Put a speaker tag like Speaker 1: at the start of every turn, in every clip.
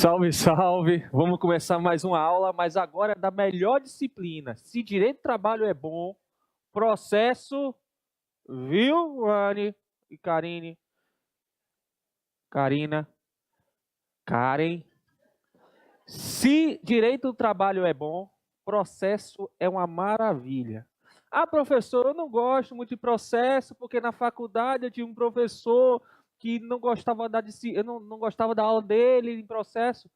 Speaker 1: Salve, salve! Vamos começar mais uma aula, mas agora é da melhor disciplina. Se direito do trabalho é bom, processo, viu, Anne e Karine? Karina, Karen. Se direito do trabalho é bom, processo é uma maravilha. Ah, professor, eu não gosto muito de processo, porque na faculdade eu tinha um professor que não gostava eu não gostava da aula dele em processo.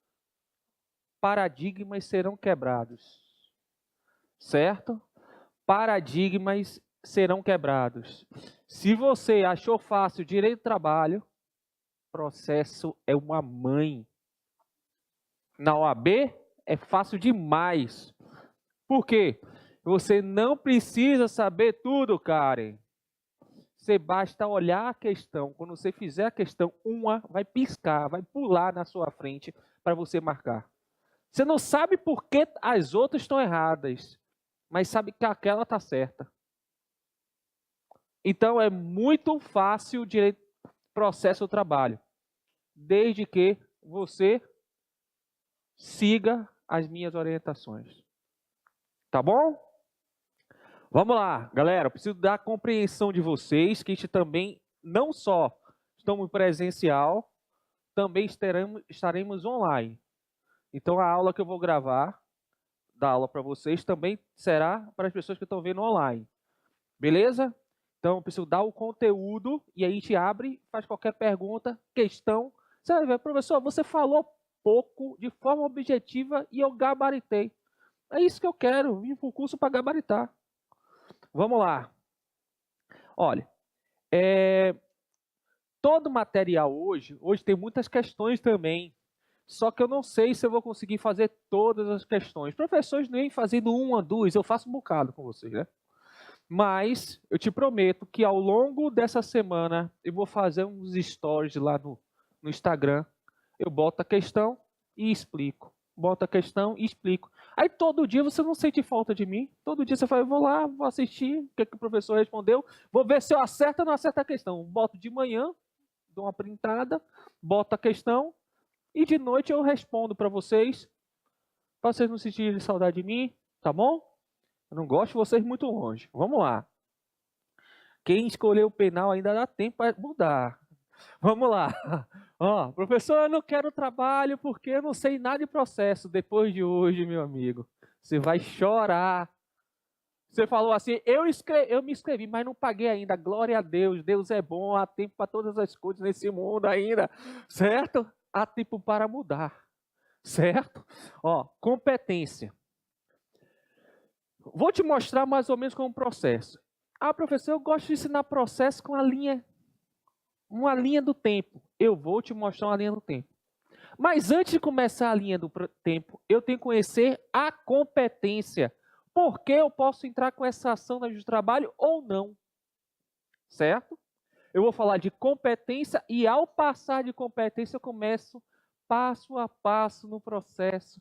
Speaker 1: Paradigmas serão quebrados, certo? Paradigmas serão quebrados. Se você achou fácil direito do trabalho, processo é uma mãe. Na OAB é fácil demais. Por quê? Você não precisa saber tudo, Karen. Você basta olhar a questão. Quando você fizer a questão, uma vai piscar, vai pular na sua frente para você marcar. Você não sabe por que as outras estão erradas, mas sabe que aquela está certa. Então é muito fácil o processo do trabalho, desde que você siga as minhas orientações. Tá bom? Vamos lá, galera. Eu preciso da compreensão de vocês, que a gente também não só estamos presencial, também estaremos online. Então a aula que eu vou gravar, da aula para vocês, também será para as pessoas que estão vendo online. Beleza? Então eu preciso dar o conteúdo e aí a gente abre, faz qualquer pergunta, questão. Você vai ver, professor, você falou pouco, de forma objetiva, e eu gabaritei. É isso que eu quero, vim para o curso para gabaritar. Vamos lá. Olha, todo material hoje tem muitas questões também, só que eu não sei se eu vou conseguir fazer todas as questões. Professores nem fazendo uma, duas, eu faço um bocado com vocês, né? Mas eu te prometo que ao longo dessa semana eu vou fazer uns stories lá no Instagram. Eu boto a questão e explico. Boto a questão e explico. Aí todo dia você não sente falta de mim. Todo dia você fala, eu vou lá, vou assistir o que o professor respondeu. Vou ver se eu acerto ou não acerto a questão. Boto de manhã, dou uma printada, boto a questão e de noite eu respondo para vocês não sentirem saudade de mim, tá bom? Eu não gosto de vocês muito longe. Vamos lá. Quem escolheu o penal ainda dá tempo para mudar. Vamos lá. Ó, professor, eu não quero trabalho porque eu não sei nada de processo. Depois de hoje, meu amigo, você vai chorar. Você falou assim, eu me inscrevi, mas não paguei ainda. Glória a Deus, Deus é bom, há tempo para todas as coisas nesse mundo ainda, certo? Há tempo para mudar, certo? Ó, competência. Vou te mostrar mais ou menos como processo. Ah, professor, eu gosto de ensinar processo com uma linha do tempo. Eu vou te mostrar uma linha do tempo. Mas antes de começar a linha do tempo, eu tenho que conhecer a competência. Por que eu posso entrar com essa ação na justiça do trabalho ou não? Certo? Eu vou falar de competência e ao passar de competência eu começo passo a passo no processo.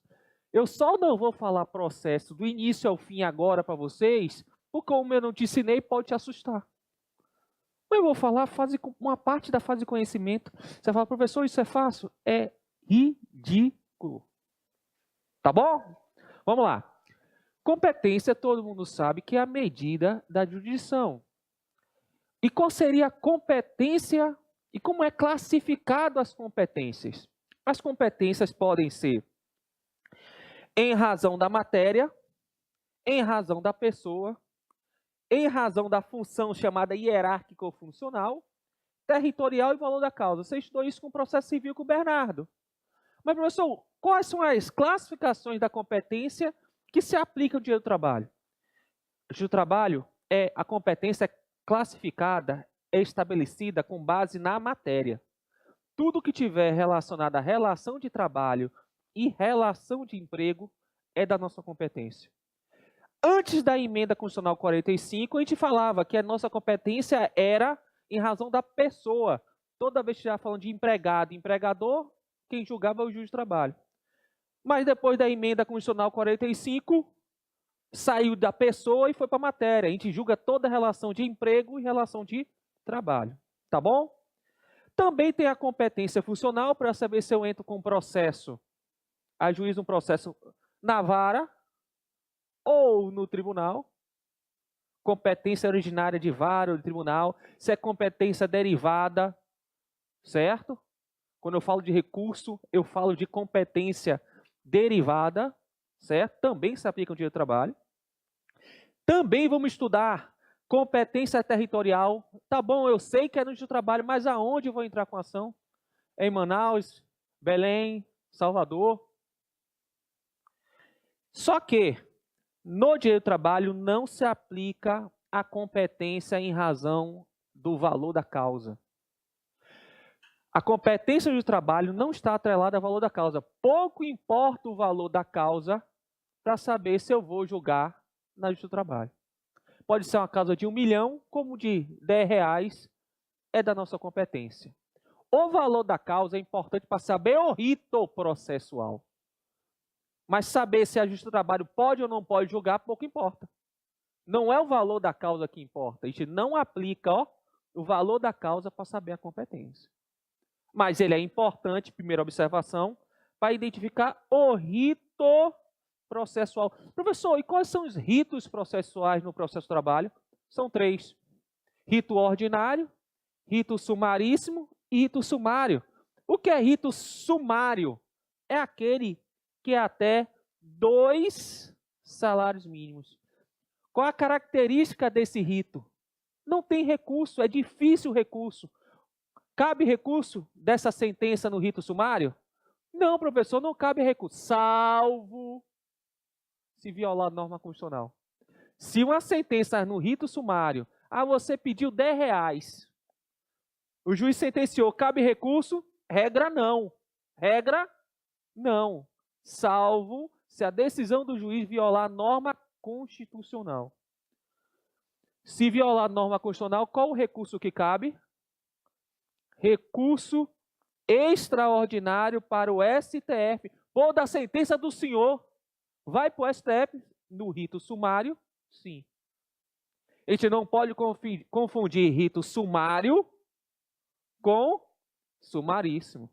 Speaker 1: Eu só não vou falar processo do início ao fim agora para vocês, porque como eu não te ensinei, pode te assustar. Eu vou falar uma parte da fase de conhecimento. Você fala, professor, isso é fácil? É ridículo. Tá bom? Vamos lá. Competência, todo mundo sabe que é a medida da jurisdição. E qual seria a competência e como é classificado as competências? As competências podem ser em razão da matéria, em razão da pessoa, em razão da função chamada hierárquica ou funcional, territorial e valor da causa. Você estudou isso com o processo civil com o Bernardo. Mas, professor, quais são as classificações da competência que se aplicam ao direito do trabalho? O direito do trabalho é a competência classificada, é estabelecida com base na matéria. Tudo que tiver relacionado à relação de trabalho e relação de emprego é da nossa competência. Antes da emenda constitucional 45, a gente falava que a nossa competência era em razão da pessoa. Toda vez que já falando de empregado e empregador, quem julgava é o juiz de trabalho. Mas depois da emenda constitucional 45, saiu da pessoa e foi para a matéria. A gente julga toda a relação de emprego e relação de trabalho. Tá bom? Também tem a competência funcional para saber se eu entro com um processo ajuiza um processo na vara ou no tribunal. Competência originária de vara ou de tribunal. Se é competência derivada, certo? Quando eu falo de recurso, eu falo de competência derivada, certo? Também se aplica no direito do trabalho. Também vamos estudar competência territorial. Tá bom, eu sei que é no direito do trabalho, mas aonde eu vou entrar com a ação? É em Manaus, Belém, Salvador. Só que no direito do trabalho não se aplica a competência em razão do valor da causa. A competência do trabalho não está atrelada ao valor da causa. Pouco importa o valor da causa para saber se eu vou julgar na justiça do trabalho. Pode ser uma causa de 1 milhão, como de 10 reais, é da nossa competência. O valor da causa é importante para saber o rito processual. Mas saber se a justiça do trabalho pode ou não pode julgar, pouco importa. Não é o valor da causa que importa. A gente não aplica o valor da causa para saber a competência. Mas ele é importante, primeira observação, para identificar o rito processual. Professor, e quais são os ritos processuais no processo do trabalho? São 3. Rito ordinário, rito sumaríssimo e rito sumário. O que é rito sumário? É aquele que é até 2 salários mínimos. Qual a característica desse rito? Não tem recurso, é difícil o recurso. Cabe recurso dessa sentença no rito sumário? Não, professor, não cabe recurso, salvo se violar a norma constitucional. Se uma sentença no rito sumário, você pediu 10 reais, o juiz sentenciou, cabe recurso? Regra não. Regra não. Salvo se a decisão do juiz violar a norma constitucional. Se violar a norma constitucional, qual o recurso que cabe? Recurso extraordinário para o STF. Pô, da sentença do senhor, vai para o STF no rito sumário? Sim. A gente não pode confundir rito sumário com sumaríssimo.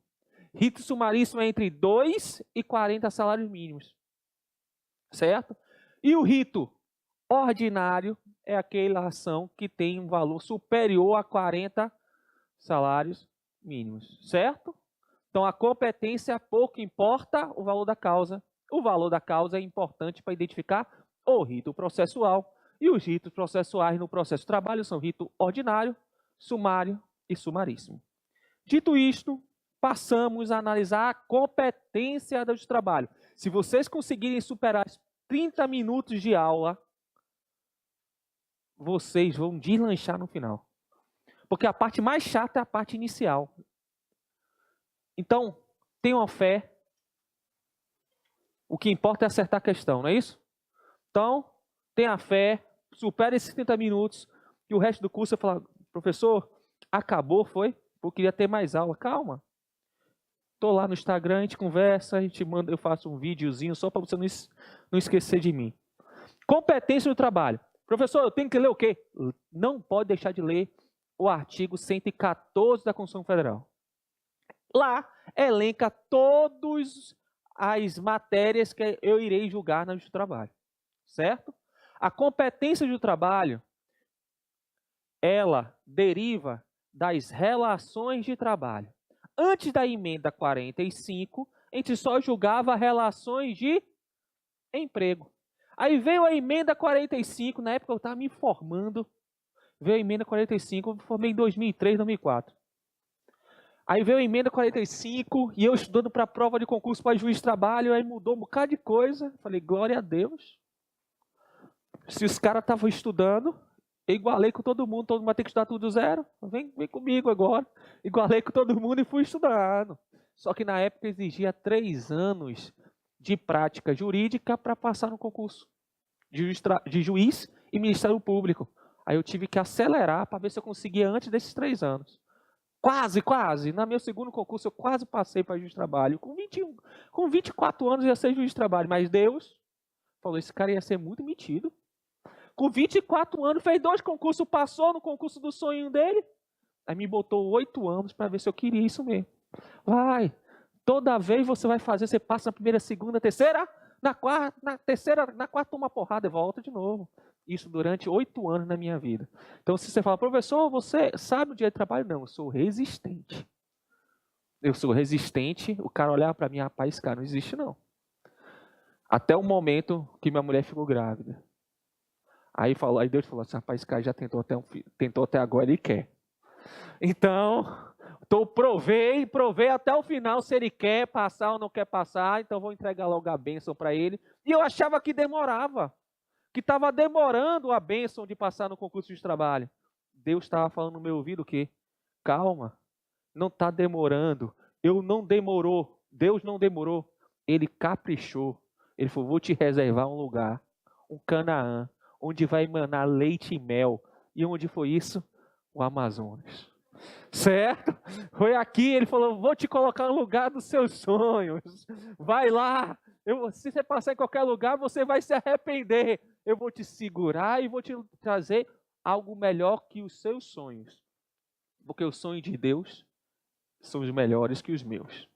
Speaker 1: Rito sumaríssimo é entre 2 e 40 salários mínimos. Certo? E o rito ordinário é aquela ação que tem um valor superior a 40 salários mínimos. Certo? Então, a competência pouco importa o valor da causa. O valor da causa é importante para identificar o rito processual. E os ritos processuais no processo de trabalho são rito ordinário, sumário e sumaríssimo. Dito isto, passamos a analisar a competência do trabalho. Se vocês conseguirem superar 30 minutos de aula, vocês vão deslanchar no final. Porque a parte mais chata é a parte inicial. Então, tenham fé. O que importa é acertar a questão, não é isso? Então, tenha fé, supere esses 30 minutos, e o resto do curso eu falo, professor, acabou, foi? Eu queria ter mais aula. Calma. Estou lá no Instagram, a gente conversa, a gente manda, eu faço um videozinho só para você não esquecer de mim. Competência no trabalho. Professor, eu tenho que ler o quê? Não pode deixar de ler o artigo 114 da Constituição Federal. Lá elenca todas as matérias que eu irei julgar na Justiça do Trabalho. Certo? A competência do trabalho, ela deriva das relações de trabalho. Antes da emenda 45, a gente só julgava relações de emprego. Aí veio a emenda 45, na época eu estava me formando, veio a emenda 45, eu me formei em 2003, 2004. Aí veio a emenda 45 e eu estudando para a prova de concurso para juiz de trabalho, aí mudou um bocado de coisa. Falei, glória a Deus. Se os caras estavam estudando, eu igualei com todo mundo vai ter que estudar tudo do zero. Vem comigo agora. Igualei com todo mundo e fui estudando. Só que na época exigia 3 anos de prática jurídica para passar no concurso de juiz e Ministério Público. Aí eu tive que acelerar para ver se eu conseguia antes desses 3 anos. Quase. No meu segundo concurso eu quase passei para juiz de trabalho. Com 24 anos eu ia ser juiz de trabalho, mas Deus falou, esse cara ia ser muito metido. Com 24 anos, fez 2 concursos, passou no concurso do sonho dele. Aí me botou 8 anos para ver se eu queria isso mesmo. Vai, Toda vez você vai fazer, você passa na primeira, segunda, terceira, na quarta, na quarta toma uma porrada e volta de novo. Isso durante 8 anos na minha vida. Então, se você fala, professor, você sabe o dia de trabalho? Não, eu sou resistente. Eu sou resistente, o cara olhava para mim, rapaz, esse cara não existe não. Até o momento que minha mulher ficou grávida. Aí Deus falou assim, rapaz, esse cara já tentou até agora, ele quer. Então, provei até o final se ele quer passar ou não quer passar, então vou entregar logo a bênção para ele. E eu achava que demorava, que estava demorando a bênção de passar no concurso de trabalho. Deus estava falando no meu ouvido o quê? Calma, não está demorando. Deus não demorou, ele caprichou. Ele falou, vou te reservar um lugar, um Canaã, onde vai emanar leite e mel. E onde foi isso? O Amazonas. Certo? Foi aqui, ele falou, vou te colocar no lugar dos seus sonhos. Vai lá. Se você passar em qualquer lugar, você vai se arrepender. Eu vou te segurar e vou te trazer algo melhor que os seus sonhos. Porque os sonhos de Deus são os melhores que os meus.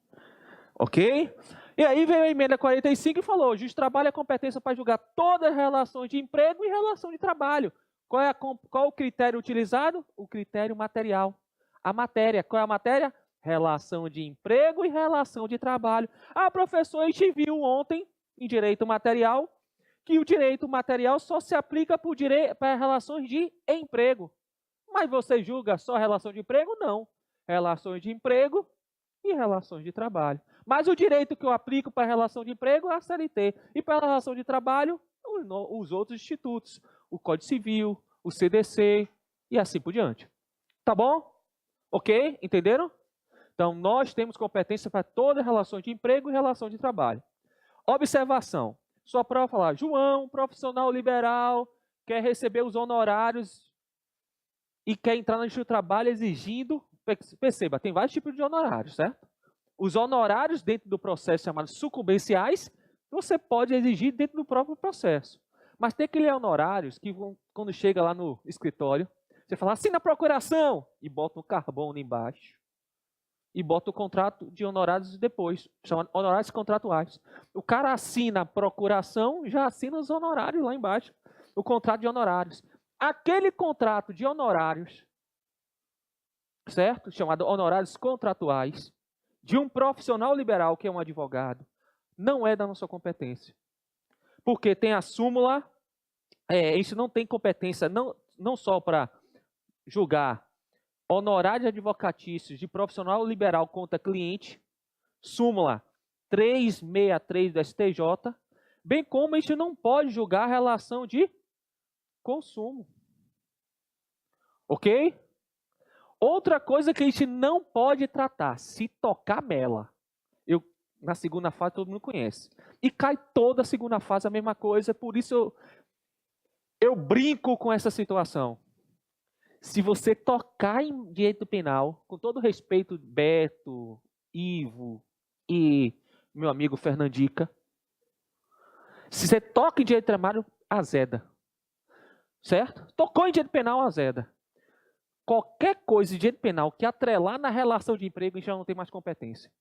Speaker 1: Ok? E aí veio a emenda 45 e falou, o juiz de trabalho é competência para julgar todas as relações de emprego e relação de trabalho. Qual o critério utilizado? O critério material. A matéria. Qual é a matéria? Relação de emprego e relação de trabalho. Ah, professor, a gente viu ontem, em direito material, que o direito material só se aplica para relações de emprego. Mas você julga só relação de emprego? Não. Relações de emprego e relações de trabalho. Mas o direito que eu aplico para a relação de emprego é a CLT. E para a relação de trabalho, os outros institutos. O Código Civil, o CDC e assim por diante. Tá bom? Ok? Entenderam? Então, nós temos competência para todas as relações de emprego e relação de trabalho. Observação. Sua prova falar, João, profissional liberal, quer receber os honorários e quer entrar no Justiça do Trabalho exigindo, perceba, tem vários tipos de honorários, certo? Os honorários dentro do processo chamados sucumbenciais, você pode exigir dentro do próprio processo. Mas tem aqueles honorários que quando chega lá no escritório, você fala, assina a procuração, e bota um carbono embaixo. E bota o contrato de honorários depois, chamado honorários contratuais. O cara assina a procuração, já assina os honorários lá embaixo. O contrato de honorários. Aquele contrato de honorários, certo? Chamado honorários contratuais, de um profissional liberal, que é um advogado, não é da nossa competência. Porque tem a súmula, isso não tem competência, não só para julgar honorários advocatícios de profissional liberal contra cliente, súmula 363 do STJ, bem como a gente não pode julgar a relação de consumo. Ok? Outra coisa que a gente não pode tratar, se tocar mela. Na segunda fase todo mundo conhece. E cai toda a segunda fase a mesma coisa, por isso eu brinco com essa situação. Se você tocar em direito penal, com todo respeito, Beto, Ivo e meu amigo Fernandica, se você toca em direito trabalho, azeda. Certo? Tocou em direito penal, azeda. Qualquer coisa de direito penal que atrelar na relação de emprego, a gente já não tem mais competência.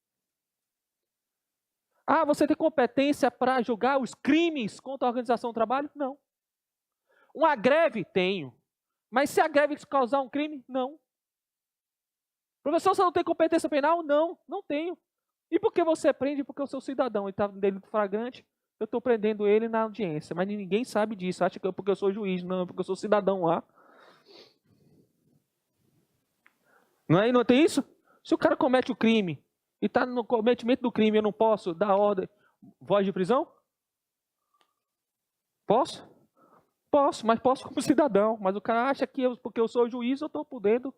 Speaker 1: Ah, você tem competência para julgar os crimes contra a organização do trabalho? Não. Uma greve? Tenho. Mas se a greve causar um crime? Não. Professor, você não tem competência penal? Não, não tenho. E por que você prende? Porque eu sou cidadão. Ele está no delito flagrante, eu estou prendendo ele na audiência. Mas ninguém sabe disso. Acha que é porque eu sou juiz. Não, porque eu sou cidadão lá. Não é? Não tem isso? Se o cara comete o crime e está no cometimento do crime, eu não posso dar ordem, voz de prisão? Posso? Posso, mas posso como cidadão. Mas o cara acha que porque eu sou juiz, eu estou podendo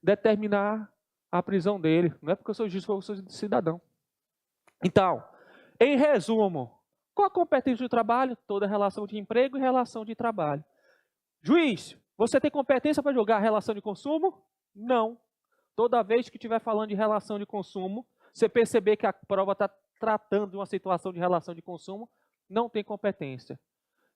Speaker 1: determinar a prisão dele. Não é porque eu sou juiz, porque eu sou cidadão. Então, em resumo, qual a competência do trabalho? Toda relação de emprego e relação de trabalho. Juiz, você tem competência para julgar a relação de consumo? Não. Toda vez que estiver falando de relação de consumo, você perceber que a prova está tratando de uma situação de relação de consumo, não tem competência.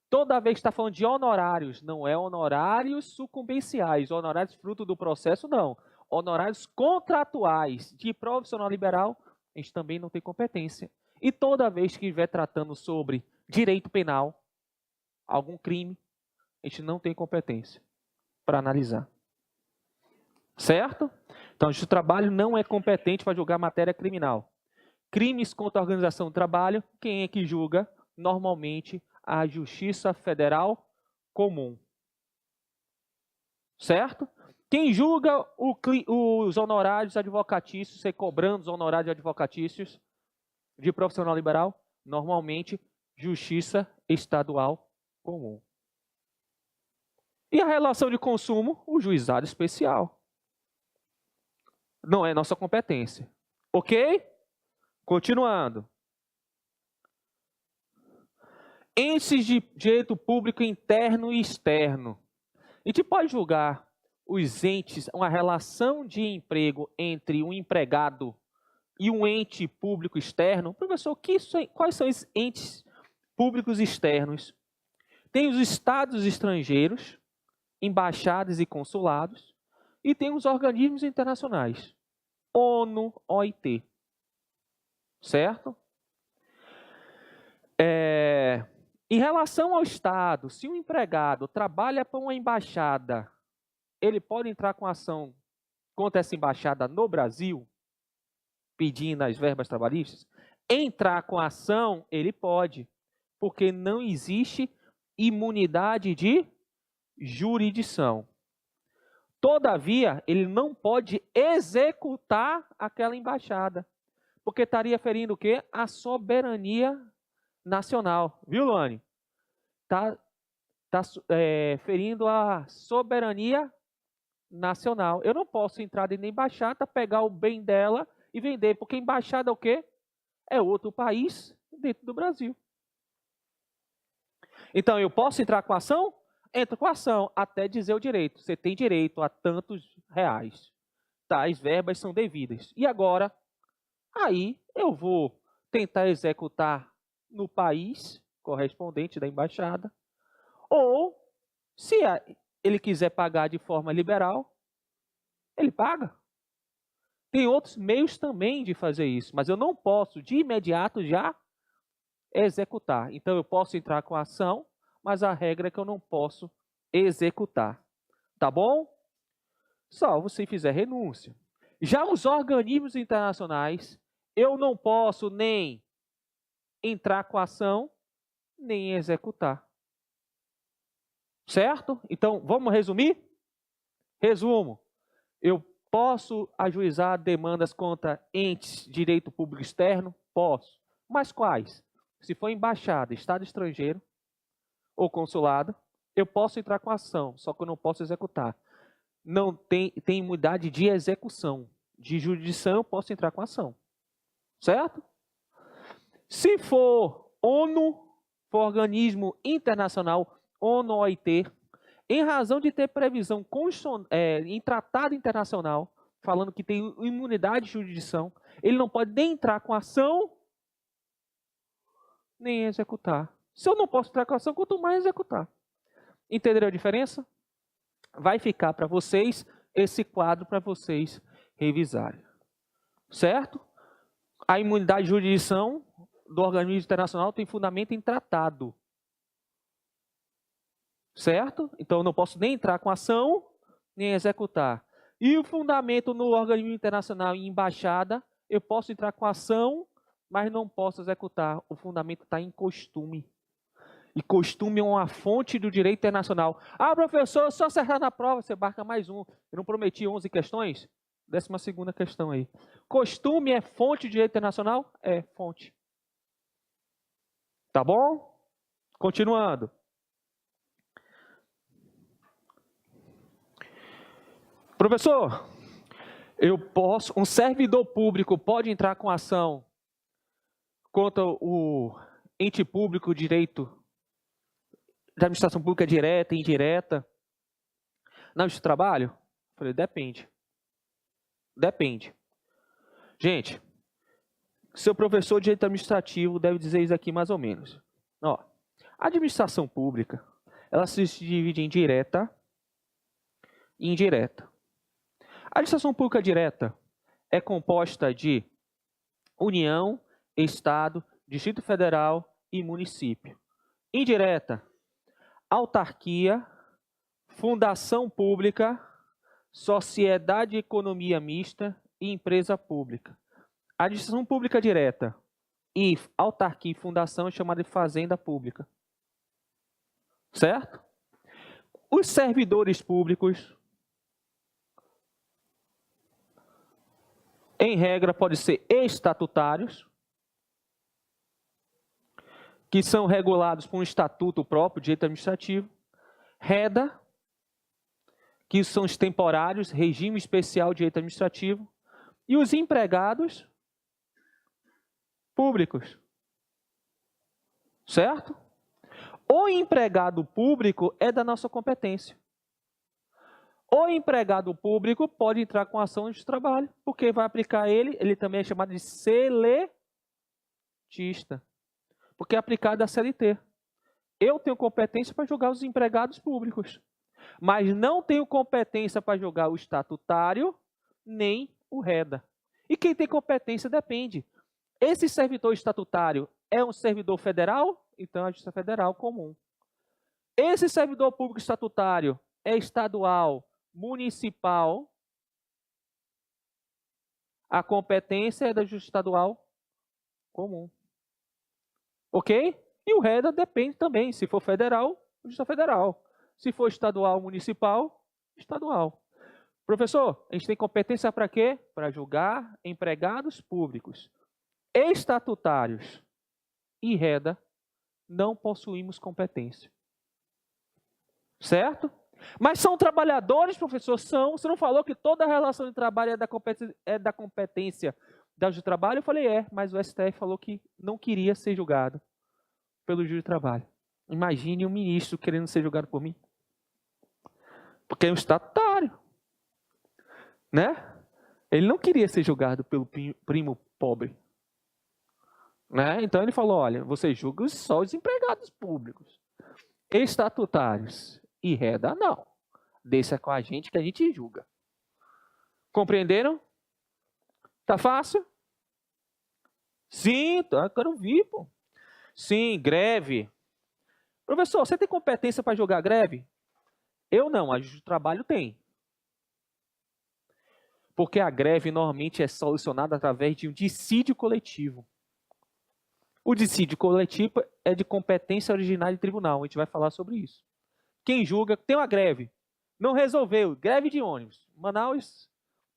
Speaker 1: Toda vez que está falando de honorários, não é honorários sucumbenciais, honorários fruto do processo, não. Honorários contratuais de profissional liberal, a gente também não tem competência. E toda vez que estiver tratando sobre direito penal, algum crime, a gente não tem competência para analisar. Certo? Então, o justiça do trabalho não é competente para julgar matéria criminal. Crimes contra a organização do trabalho, quem é que julga? Normalmente, a Justiça Federal Comum. Certo? Quem julga os honorários advocatícios, você cobrando os honorários advocatícios de profissional liberal? Normalmente, Justiça Estadual Comum. E a relação de consumo? O juizado especial. Não é nossa competência. Ok? Continuando. Entes de direito público interno e externo. A gente pode julgar os entes, uma relação de emprego entre um empregado e um ente público externo. Professor, quais são esses entes públicos externos? Tem os estados estrangeiros, embaixadas e consulados, e tem os organismos internacionais, ONU, OIT. Certo? Em relação ao Estado, se um empregado trabalha para uma embaixada, ele pode entrar com ação contra essa embaixada no Brasil, pedindo as verbas trabalhistas? Entrar com ação, ele pode, porque não existe imunidade de jurisdição. Todavia, ele não pode executar aquela embaixada, porque estaria ferindo o quê? A soberania nacional. Viu, Luane? Está ferindo a soberania nacional. Eu não posso entrar dentro da embaixada, pegar o bem dela e vender, porque embaixada é o quê? É outro país dentro do Brasil. Então, eu posso entrar com ação? Entro com ação, até dizer o direito. Você tem direito a tantos reais. Tais verbas são devidas. E agora, aí eu vou tentar executar no país correspondente da embaixada, ou, se ele quiser pagar de forma liberal, ele paga. Tem outros meios também de fazer isso, mas eu não posso, de imediato, já executar. Então, eu posso entrar com a ação, mas a regra é que eu não posso executar. Tá bom? Salvo se fizer renúncia. Já os organismos internacionais, eu não posso nem entrar com a ação, nem executar. Certo? Então, vamos resumir? Resumo. Eu posso ajuizar demandas contra entes de direito público externo? Posso. Mas quais? Se for embaixada, estado estrangeiro ou consulado, eu posso entrar com ação, só que eu não posso executar. Não tem imunidade de execução. De jurisdição, eu posso entrar com ação. Certo? Se for ONU, for organismo internacional, ONU, OIT, em razão de ter previsão em tratado internacional, falando que tem imunidade de jurisdição, ele não pode nem entrar com ação, nem executar. Se eu não posso entrar com ação, quanto mais executar. Entenderam a diferença? Vai ficar para vocês esse quadro para vocês revisarem. Certo? A imunidade de jurisdição do organismo internacional tem fundamento em tratado. Certo? Então, eu não posso nem entrar com ação, nem executar. E o fundamento no organismo internacional em embaixada, eu posso entrar com ação, mas não posso executar. O fundamento está em costume. E costume é uma fonte do direito internacional. Ah, professor, só acertar na prova, você marca mais um. Eu não prometi 11 questões? 12ª questão aí. Costume é fonte de direito internacional? É, fonte. Tá bom? Continuando. Professor, um servidor público pode entrar com ação contra o ente público, direito da administração pública direta e indireta, na justiça do trabalho? Eu falei, depende. Depende. Gente, seu professor de direito administrativo deve dizer isso aqui mais ou menos. Ó, a administração pública, ela se divide em direta e indireta. A administração pública direta é composta de União, Estado, Distrito Federal e município. Indireta, autarquia, fundação pública, sociedade de economia mista e empresa pública. A administração pública direta e autarquia e fundação é chamada de fazenda pública. Certo? Os servidores públicos, em regra, podem ser estatutários, que são regulados por um estatuto próprio, direito administrativo. REDA, que são os temporários, regime especial de direito administrativo. E os empregados públicos. Certo? O empregado público é da nossa competência. O empregado público pode entrar com ação de trabalho, porque vai aplicar ele também é chamado de seletista, porque é aplicado a CLT. Eu tenho competência para julgar os empregados públicos, mas não tenho competência para julgar o estatutário, nem o REDA. E quem tem competência depende. Esse servidor estatutário é um servidor federal? Então, a Justiça Federal comum. Esse servidor público estatutário é estadual, municipal, a competência é da Justiça Estadual comum. Ok? E o REDA depende também. Se for federal, Justiça Federal. Se for estadual, municipal, estadual. Professor, a gente tem competência para quê? Para julgar empregados públicos. Estatutários e REDA não possuímos competência. Certo? Mas são trabalhadores, professor? São. Você não falou que toda relação de trabalho é da competência da Justiça do Trabalho? Eu falei, mas o STF falou que não queria ser julgado pelo Justiça do Trabalho. Imagine um ministro querendo ser julgado por mim. Porque é um estatutário. Né? Ele não queria ser julgado pelo primo pobre. Né? Então ele falou, olha, você julga só os empregados públicos. Estatutários e REDA, não. Deixa com a gente que a gente julga. Compreenderam? Tá fácil? Sim, eu quero ouvir, pô. Sim, greve. Professor, você tem competência para julgar greve? Eu não, a Justiça do Trabalho tem. Porque a greve normalmente é solucionada através de um dissídio coletivo. O dissídio coletivo é de competência originária de tribunal. A gente vai falar sobre isso. Quem julga, tem uma greve. Não resolveu. Greve de ônibus. Manaus,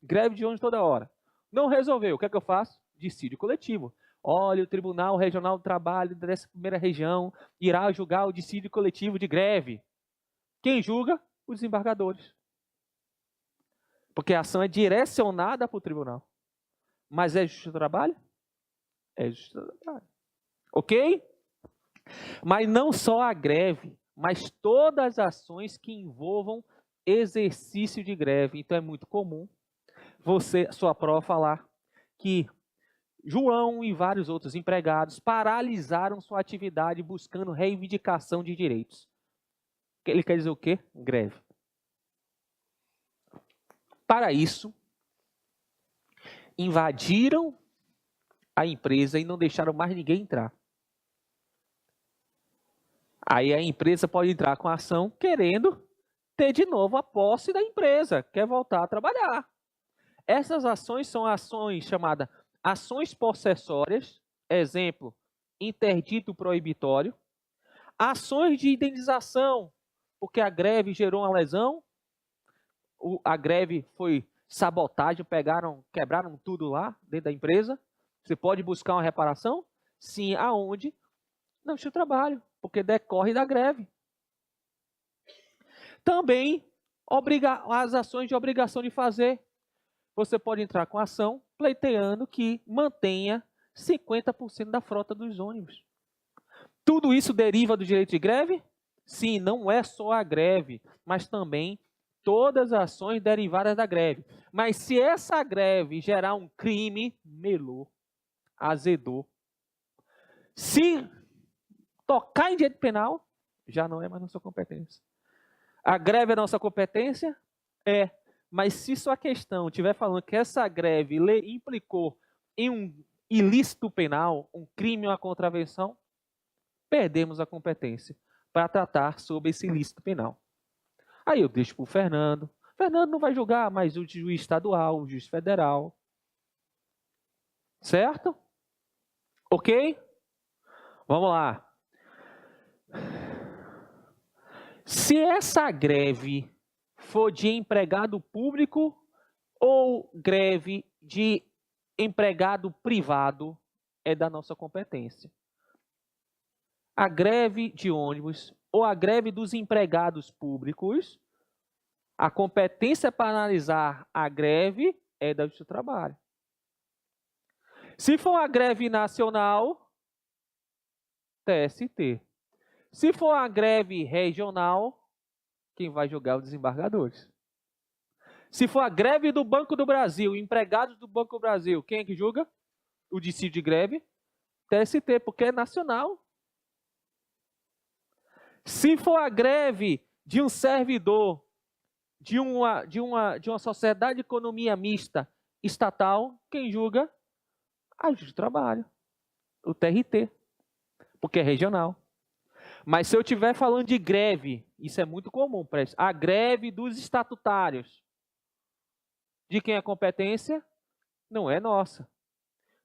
Speaker 1: greve de ônibus toda hora. Não resolveu. O que é que eu faço? Dissídio coletivo. Olha, o Tribunal Regional do Trabalho dessa primeira região irá julgar o dissídio coletivo de greve. Quem julga? Os desembargadores. Porque a ação é direcionada para o tribunal. Mas é Justiça do Trabalho? É Justiça do Trabalho. Ok? Mas não só a greve, mas todas as ações que envolvam exercício de greve. Então é muito comum sua prova falar que João e vários outros empregados paralisaram sua atividade buscando reivindicação de direitos. Ele quer dizer o quê? Greve. Para isso, invadiram a empresa e não deixaram mais ninguém entrar. Aí a empresa pode entrar com a ação querendo ter de novo a posse da empresa, quer voltar a trabalhar. Essas ações são ações chamadas ações possessórias, exemplo, interdito proibitório, ações de indenização, porque a greve gerou uma lesão, a greve foi sabotagem, quebraram tudo lá dentro da empresa. Você pode buscar uma reparação? Sim, aonde? Na Justiça do Trabalho, porque decorre da greve. Também as ações de obrigação de fazer. Você pode entrar com ação pleiteando que mantenha 50% da frota dos ônibus. Tudo isso deriva do direito de greve? Sim, não é só a greve, mas também todas as ações derivadas da greve. Mas se essa greve gerar um crime, melou, azedou. Se tocar em direito penal, já não é mais nossa competência. A greve é nossa competência? Mas se sua questão estiver falando que essa greve implicou em ilícito penal, um crime ou uma contravenção, perdemos a competência para tratar sobre esse ilícito penal. Aí eu deixo para o Fernando. Fernando não vai julgar, mas o juiz estadual, o juiz federal. Certo? Ok? Vamos lá. Se essa greve for de empregado público ou greve de empregado privado, é da nossa competência. A greve de ônibus ou a greve dos empregados públicos, a competência para analisar a greve é da Justiça do Trabalho. Se for a greve nacional, TST. Se for a greve regional, quem vai julgar é os desembargadores. Se for a greve do Banco do Brasil, empregados do Banco do Brasil, quem é que julga? O dissídio de greve? TST, porque é nacional. Se for a greve de um servidor de uma sociedade de economia mista estatal, quem julga? A Justiça do Trabalho, o TRT, porque é regional. Mas se eu estiver falando de greve, isso é muito comum, a greve dos estatutários, de quem é a competência? Não é nossa,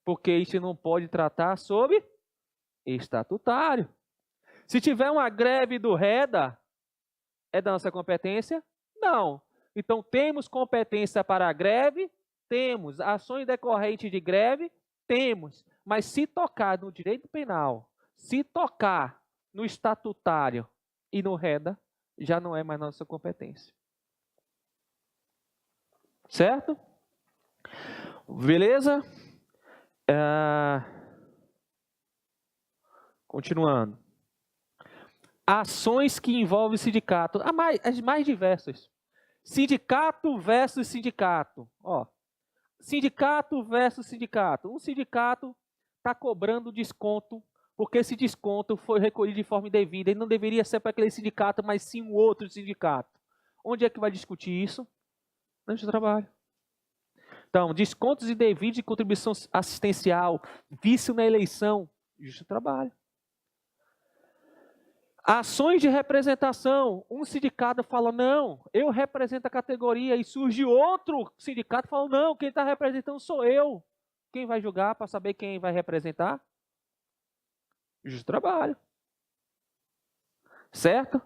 Speaker 1: porque isso não pode tratar sobre estatutário. Se tiver uma greve do REDA, é da nossa competência? Não. Então, temos competência para a greve? Temos. Ações decorrentes de greve? Temos. Mas se tocar no direito penal, se tocar no estatutário e no REDA, já não é mais nossa competência. Certo? Beleza? Continuando. Ações que envolvem sindicato. As mais diversas. Sindicato versus sindicato. Sindicato versus sindicato. Um sindicato está cobrando desconto, porque esse desconto foi recolhido de forma indevida. E não deveria ser para aquele sindicato, mas sim um outro sindicato. Onde é que vai discutir isso? Na Justiça do Trabalho. Então, descontos indevidos de contribuição assistencial, vício na eleição, Justiça do Trabalho. Ações de representação. Um sindicato fala, não, eu represento a categoria, e surge outro sindicato e fala, não, quem está representando sou eu. Quem vai julgar para saber quem vai representar? Justiça do Trabalho. Certo?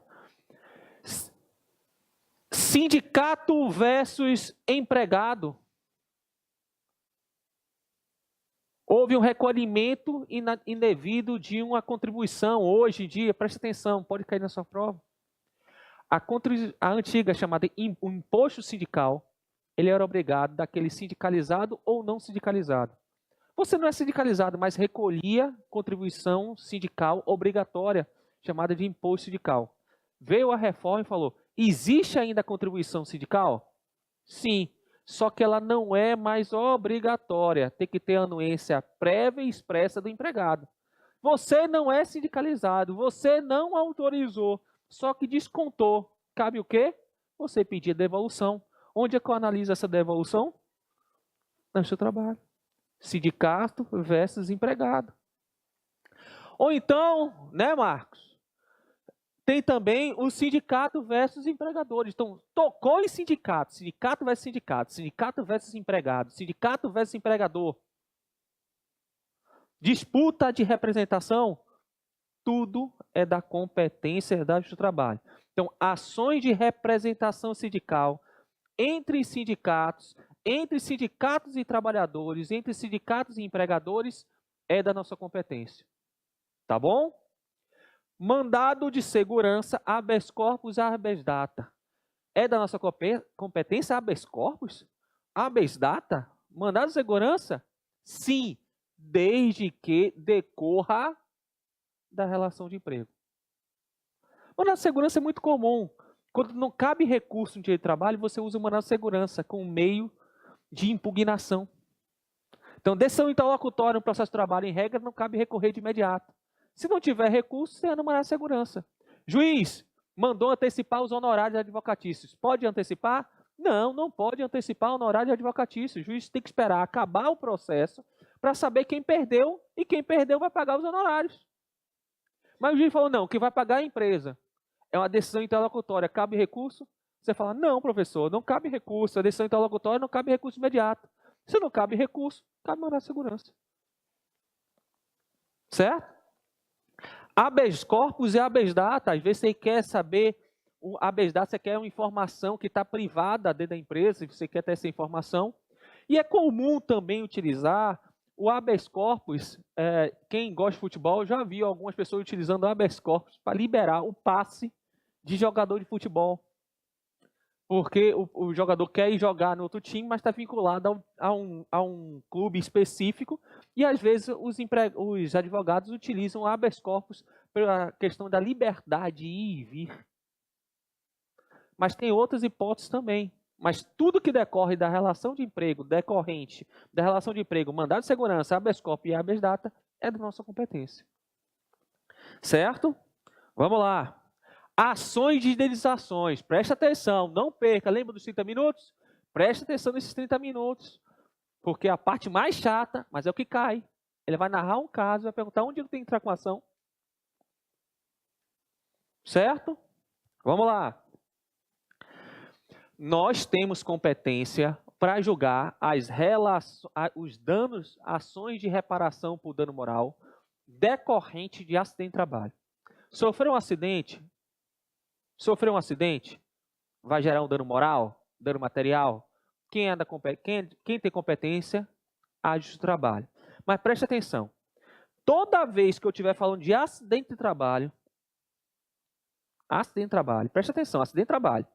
Speaker 1: Sindicato versus empregado. Houve um recolhimento indevido de uma contribuição. Hoje em dia, preste atenção, pode cair na sua prova. A antiga chamada imposto sindical, ele era obrigado daquele sindicalizado ou não sindicalizado. Você não é sindicalizado, mas recolhia contribuição sindical obrigatória, chamada de imposto sindical. Veio a reforma e falou, existe ainda a contribuição sindical? Sim. Só que ela não é mais obrigatória. Tem que ter anuência prévia e expressa do empregado. Você não é sindicalizado, você não autorizou, só que descontou. Cabe o quê? Você pedir devolução. Onde é que eu analiso essa devolução? No seu trabalho. Sindicato versus empregado. Ou então, né, Marcos? Tem também o sindicato versus empregadores. Então, tocou em sindicato, sindicato versus sindicato, sindicato versus empregado, sindicato versus empregador. Disputa de representação, tudo é da competência da Justiça do Trabalho. Então, ações de representação sindical entre sindicatos e trabalhadores, entre sindicatos e empregadores, é da nossa competência. Tá bom? Mandado de segurança, habeas corpus e habeas data. É da nossa competência habeas corpus? Habeas data? Mandado de segurança? Sim, desde que decorra da relação de emprego. Mandado de segurança é muito comum. Quando não cabe recurso no direito de trabalho, você usa o mandado de segurança como meio de impugnação. Então, decisão interlocutória no processo de trabalho, em regra, não cabe recorrer de imediato. Se não tiver recurso, você anda mandado de segurança. Juiz, mandou antecipar os honorários advocatícios. Pode antecipar? Não, não pode antecipar o honorário advocatício. O juiz tem que esperar acabar o processo para saber quem perdeu e quem perdeu vai pagar os honorários. Mas o juiz falou, não, quem vai pagar é a empresa. É uma decisão interlocutória, cabe recurso? Você fala, não, professor, não cabe recurso, a decisão interlocutória não cabe recurso imediato. Se não cabe recurso, cabe mandar de segurança. Certo? Habeas corpus e habeas data, às vezes você quer saber, o habeas data você quer uma informação que está privada dentro da empresa, você quer ter essa informação. E é comum também utilizar o habeas corpus, quem gosta de futebol já viu algumas pessoas utilizando o habeas corpus para liberar o passe de jogador de futebol. Porque o jogador quer ir jogar no outro time, mas está vinculado a um clube específico, e às vezes os advogados utilizam o habeas corpus pela questão da liberdade de ir e vir. Mas tem outras hipóteses também. Mas tudo que decorre da relação de emprego, decorrente da relação de emprego, mandado de segurança, habeas corpus e habeas data, é da nossa competência. Certo? Vamos lá. Ações de indenizações. Preste atenção, não perca. Lembra dos 30 minutos? Preste atenção nesses 30 minutos. Porque a parte mais chata, mas é o que cai. Ele vai narrar um caso, vai perguntar onde eu tenho que entrar com a ação. Certo? Vamos lá. Nós temos competência para julgar os danos, ações de reparação por dano moral decorrente de acidente de trabalho. Sofreu um acidente, vai gerar um dano moral, dano material. Quem tem competência? A Justiça do Trabalho. Mas preste atenção. Toda vez que eu estiver falando de acidente de trabalho, preste atenção, acidente de trabalho,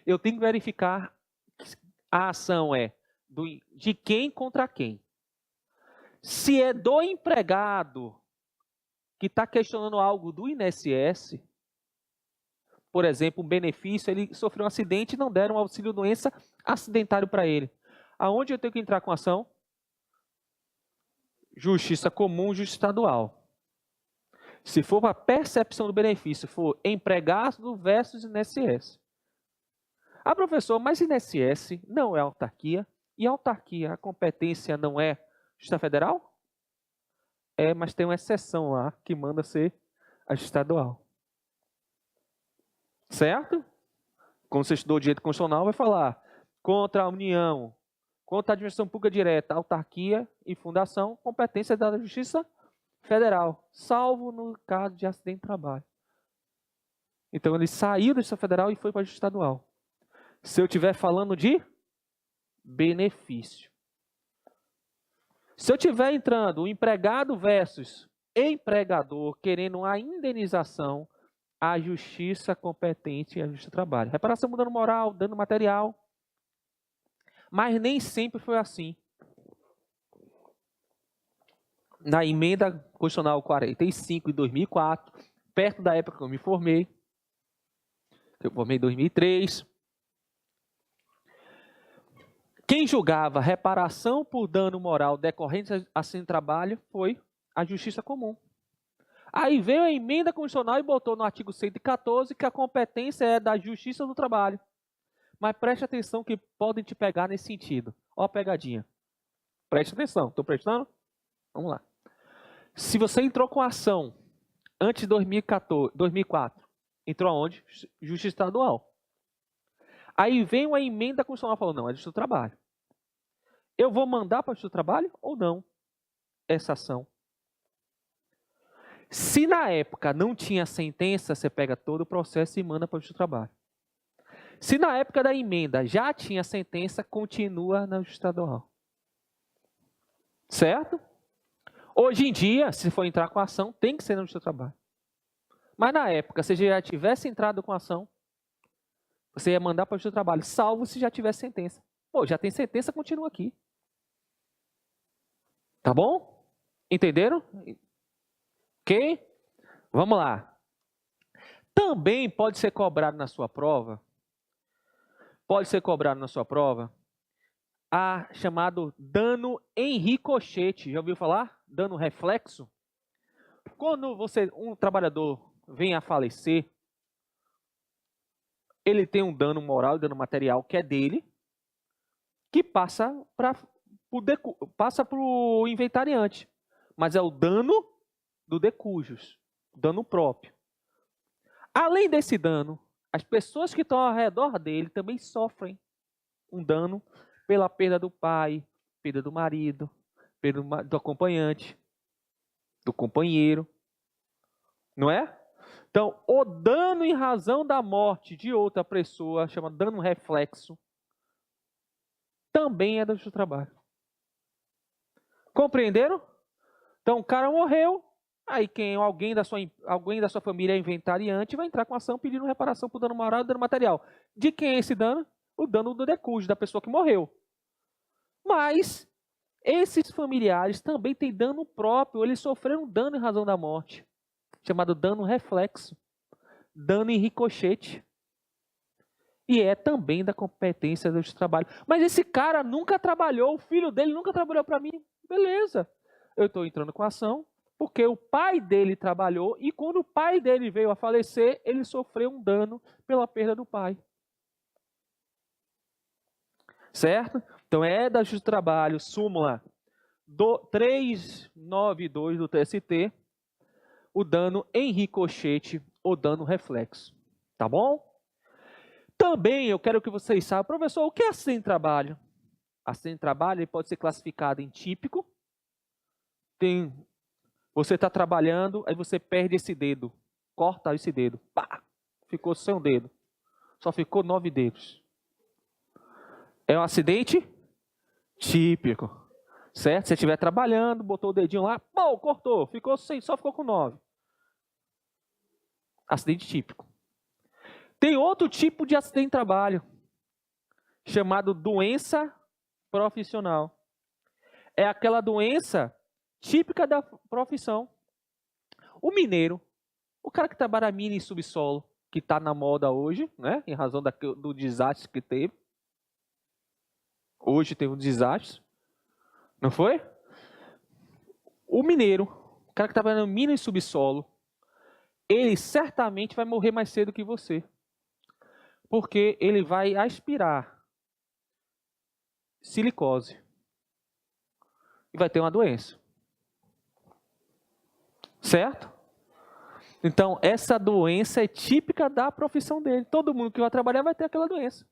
Speaker 1: eu tenho que verificar a ação de quem contra quem. Se é do empregado que está questionando algo do INSS, por exemplo, um benefício, ele sofreu um acidente e não deram um auxílio-doença acidentário para ele. Aonde eu tenho que entrar com ação? Justiça comum, justiça estadual. Se for para percepção do benefício, for empregado versus INSS. Ah, professor, mas INSS não é autarquia? E autarquia, a competência não é Justiça Federal? É, mas tem uma exceção lá que manda ser a Justiça Estadual. Certo? Quando você estudou direito constitucional, vai falar contra a União, contra a administração pública direta, autarquia e fundação, competência da Justiça Federal, salvo no caso de acidente de trabalho. Então ele saiu da Justiça Federal e foi para a Justiça Estadual. Se eu estiver falando de benefício. Se eu estiver entrando o empregado versus empregador querendo uma indenização, a justiça competente é a Justiça do Trabalho. Reparação por dano moral, dano material. Mas nem sempre foi assim. Na emenda constitucional 45 de 2004, perto da época que eu me formei, eu formei em 2003, quem julgava reparação por dano moral decorrente de acidente de trabalho foi a Justiça Comum. Aí veio a emenda constitucional e botou no artigo 114 que a competência é da Justiça do Trabalho. Mas preste atenção que podem te pegar nesse sentido. Ó a pegadinha. Preste atenção. Estou prestando? Vamos lá. Se você entrou com ação antes de 2004, entrou aonde? Justiça Estadual. Aí vem uma emenda constitucional falando, não, é Justiça do Trabalho. Eu vou mandar para a Justiça do Trabalho ou não essa ação? Se na época não tinha sentença, você pega todo o processo e manda para a Justiça do Trabalho. Se na época da emenda já tinha sentença, continua na Justiça Estadual. Certo? Hoje em dia, se for entrar com a ação, tem que ser na Justiça do Trabalho. Mas na época, se já tivesse entrado com a ação, você ia mandar para a Justiça do Trabalho, salvo se já tivesse sentença. Pô, já tem sentença, continua aqui. Tá bom? Entenderam? Ok? Vamos lá. Também pode ser cobrado na sua prova, a chamado dano em ricochete. Já ouviu falar? Dano reflexo? Quando um trabalhador vem a falecer, ele tem um dano moral e dano material que é dele, que passa passa para o inventariante. Mas é o dano do decujus, dano próprio. Além desse dano, as pessoas que estão ao redor dele também sofrem um dano pela perda do pai, perda do marido, perda do acompanhante, do companheiro. Não é? Então, o dano em razão da morte de outra pessoa, chama dano reflexo, também é do justo trabalho. Compreenderam? Então, o cara morreu, aí alguém da sua família é inventariante, vai entrar com ação pedindo reparação por dano moral e dano material. De quem é esse dano? O dano do decúgio, da pessoa que morreu. Mas esses familiares também têm dano próprio, eles sofreram dano em razão da morte, chamado dano reflexo, dano em ricochete. E é também da competência do trabalho. Mas esse cara nunca trabalhou, o filho dele nunca trabalhou para mim. Beleza, eu estou entrando com a ação, porque o pai dele trabalhou e quando o pai dele veio a falecer, ele sofreu um dano pela perda do pai. Certo? Então é da Justiça do Trabalho, súmula 392 do TST, o dano em ricochete ou dano reflexo. Tá bom? Também eu quero que vocês saibam, professor, o que é acidente de trabalho? Acidente de trabalho ele pode ser classificado em típico. Você está trabalhando, aí você perde esse dedo. Corta esse dedo. Pá! Ficou sem um dedo. Só ficou 9 dedos. É um acidente típico. Certo? Se você estiver trabalhando, botou o dedinho lá, pô, cortou. Só ficou com 9. Acidente típico. Tem outro tipo de acidente de trabalho, chamado doença profissional. É aquela doença típica da profissão. O mineiro, o cara que trabalha mina em subsolo, que está na moda hoje, né, em razão do desastre que teve. Hoje teve um desastre, não foi? O mineiro, o cara que trabalha na mina em subsolo, ele certamente vai morrer mais cedo que você. Porque ele vai aspirar silicose e vai ter uma doença. Certo? Então, essa doença é típica da profissão dele. Todo mundo que vai trabalhar vai ter aquela doença.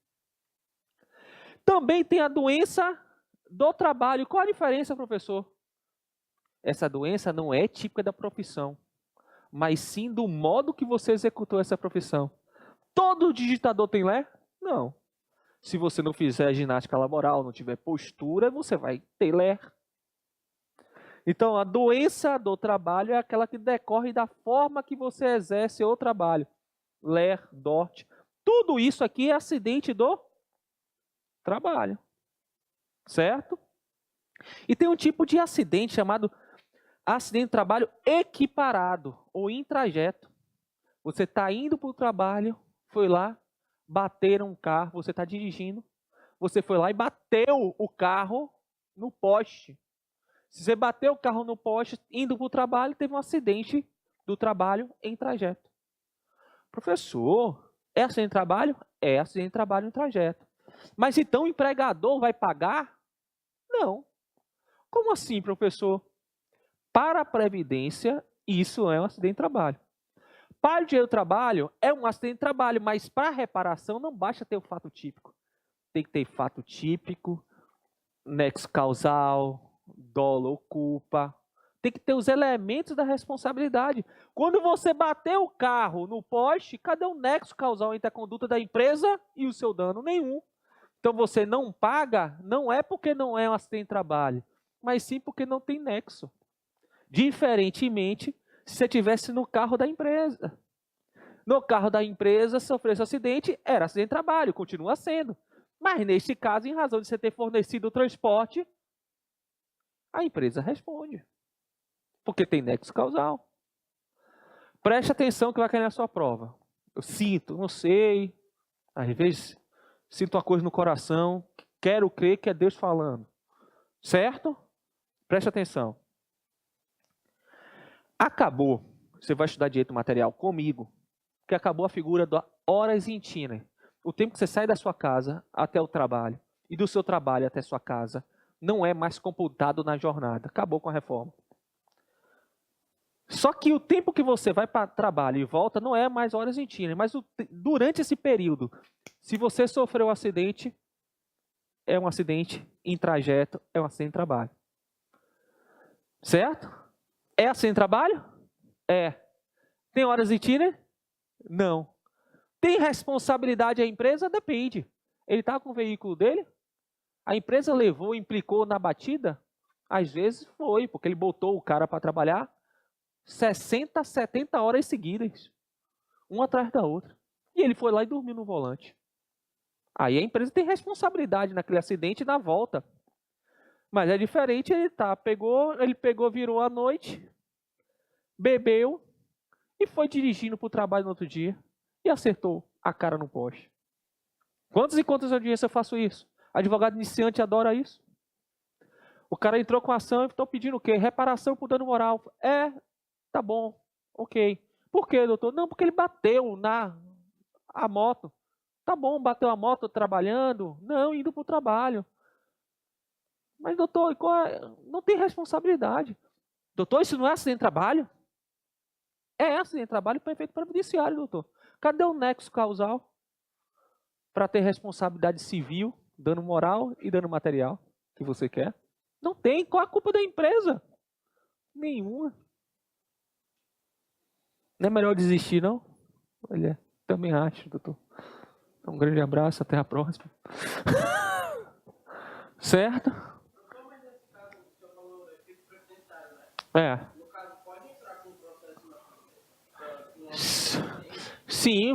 Speaker 1: Também tem a doença do trabalho. Qual a diferença, professor? Essa doença não é típica da profissão, mas sim do modo que você executou essa profissão. Todo digitador tem ler? Não. Se você não fizer ginástica laboral, não tiver postura, você vai ter ler. Então, a doença do trabalho é aquela que decorre da forma que você exerce o trabalho. Ler, DORT. Tudo isso aqui é acidente do trabalho. Certo? E tem um tipo de acidente chamado acidente de trabalho equiparado ou em trajeto. Você está indo para o trabalho, foi lá, bateram um carro, você está dirigindo, você foi lá e bateu o carro no poste. Se você bateu o carro no poste, indo para o trabalho, teve um acidente do trabalho em trajeto. Professor, é acidente de trabalho? É acidente de trabalho em trajeto. Mas então o empregador vai pagar? Não. Como assim, professor? Para a Previdência, isso é um acidente de trabalho. Para o direito do trabalho, é um acidente de trabalho, mas para a reparação não basta ter o fato típico. Tem que ter fato típico, nexo causal, dolo ou culpa. Tem que ter os elementos da responsabilidade. Quando você bateu o carro no poste, cadê o nexo causal entre a conduta da empresa e o seu dano? Nenhum. Então você não paga, não é porque não é um acidente de trabalho, mas sim porque não tem nexo. Diferentemente, se você estivesse no carro da empresa. No carro da empresa, sofresse um acidente, era acidente de trabalho, continua sendo. Mas neste caso, em razão de você ter fornecido o transporte, a empresa responde. Porque tem nexo causal. Preste atenção que vai cair na sua prova. Eu sinto, não sei. Às vezes, sinto uma coisa no coração. Quero crer que é Deus falando. Certo? Preste atenção. Acabou. Você vai estudar direito material comigo. Que acabou a figura da horas intine. O tempo que você sai da sua casa até o trabalho. E do seu trabalho até a sua casa. não é mais computado na jornada. Acabou com a reforma. Só que o tempo que você vai para trabalho e volta não é mais horas em China, mas durante esse período, se você sofreu um acidente, é um acidente em trajeto, é um acidente de trabalho. Certo? É acidente de trabalho? É. Tem horas em China? Não. Tem responsabilidade a empresa? Depende. Ele está com o veículo dele? A empresa levou, implicou na batida? Às vezes foi, porque ele botou o cara para trabalhar 60, 70 horas seguidas, uma atrás da outra. E ele foi lá e dormiu no volante. Aí a empresa tem responsabilidade naquele acidente e na volta. Mas é diferente, ele pegou, virou à noite, bebeu e foi dirigindo para o trabalho no outro dia e acertou a cara no poste. Quantas e quantas audiências eu faço isso? Advogado iniciante adora isso. O cara entrou com a ação e estou pedindo o quê? Reparação por dano moral. Tá bom, ok. Por quê, doutor? Não, porque ele bateu a moto. Tá bom, bateu a moto trabalhando? Não, indo para o trabalho. Mas, doutor, não tem responsabilidade. Doutor, isso não é acidente de trabalho? É acidente de trabalho para efeito previdenciário, doutor. Cadê o nexo causal para ter responsabilidade civil, dano moral e dano material que você quer? Não tem. Qual a culpa da empresa? Nenhuma. Não é melhor desistir, não? Olha, também acho, doutor. Um grande abraço, até a próxima. Certo? É. Sim,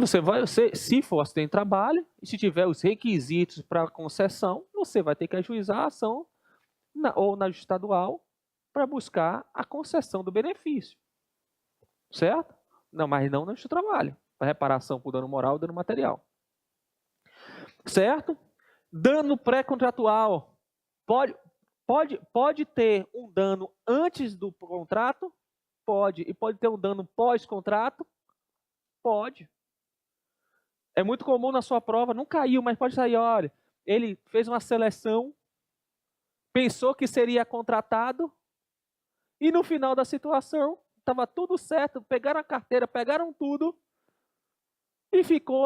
Speaker 1: se for acidente de trabalho, e se tiver os requisitos para concessão, você vai ter que ajuizar a ação ou na justiça estadual para buscar a concessão do benefício. Certo? Não, mas não na justiça do trabalho. Para reparação por dano moral e dano material. Certo? Dano pré-contratual. Pode ter um dano antes do contrato? Pode. E pode ter um dano pós-contrato? Pode. É muito comum na sua prova, não caiu, mas pode sair, olha, ele fez uma seleção, pensou que seria contratado, e no final da situação, estava tudo certo, pegaram a carteira, pegaram tudo, e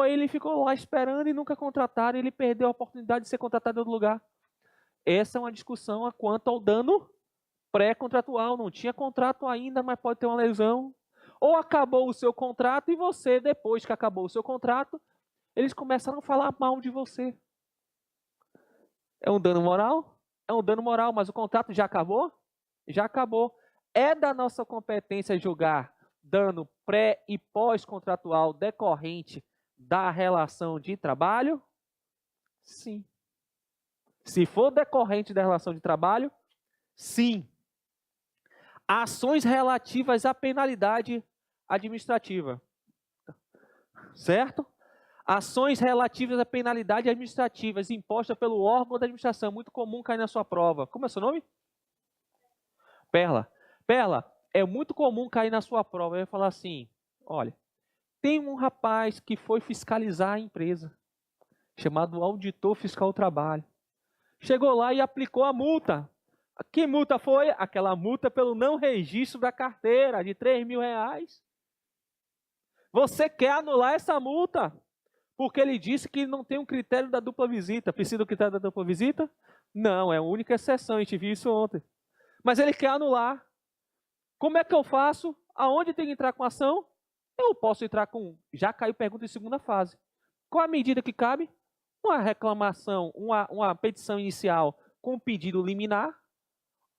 Speaker 1: ele ficou lá esperando e nunca contrataram, e ele perdeu a oportunidade de ser contratado em outro lugar. Essa é uma discussão quanto ao dano pré-contratual, não tinha contrato ainda, mas pode ter uma lesão. Ou acabou o seu contrato e você, depois que acabou o seu contrato, eles começaram a falar mal de você. É um dano moral? É um dano moral, mas o contrato já acabou? Já acabou. É da nossa competência julgar dano pré- e pós-contratual decorrente da relação de trabalho? Sim. Se for decorrente da relação de trabalho, sim. Ações relativas à penalidade administrativa. Certo? Ações relativas a penalidades administrativas impostas pelo órgão da administração. Muito comum cair na sua prova. Como é seu nome? Perla. Perla, é muito comum cair na sua prova. Eu ia falar assim, olha, tem um rapaz que foi fiscalizar a empresa, chamado auditor fiscal do trabalho. Chegou lá e aplicou a multa. Que multa foi? Aquela multa pelo não registro da carteira, de R$3.000. Você quer anular essa multa? Porque ele disse que não tem um critério da dupla visita. Precisa do critério da dupla visita? Não, é a única exceção, a gente viu isso ontem. Mas ele quer anular. Como é que eu faço? Aonde tem que entrar com ação? Eu posso entrar com... Já caiu pergunta em segunda fase. Qual a medida que cabe? Uma reclamação, uma petição inicial com pedido liminar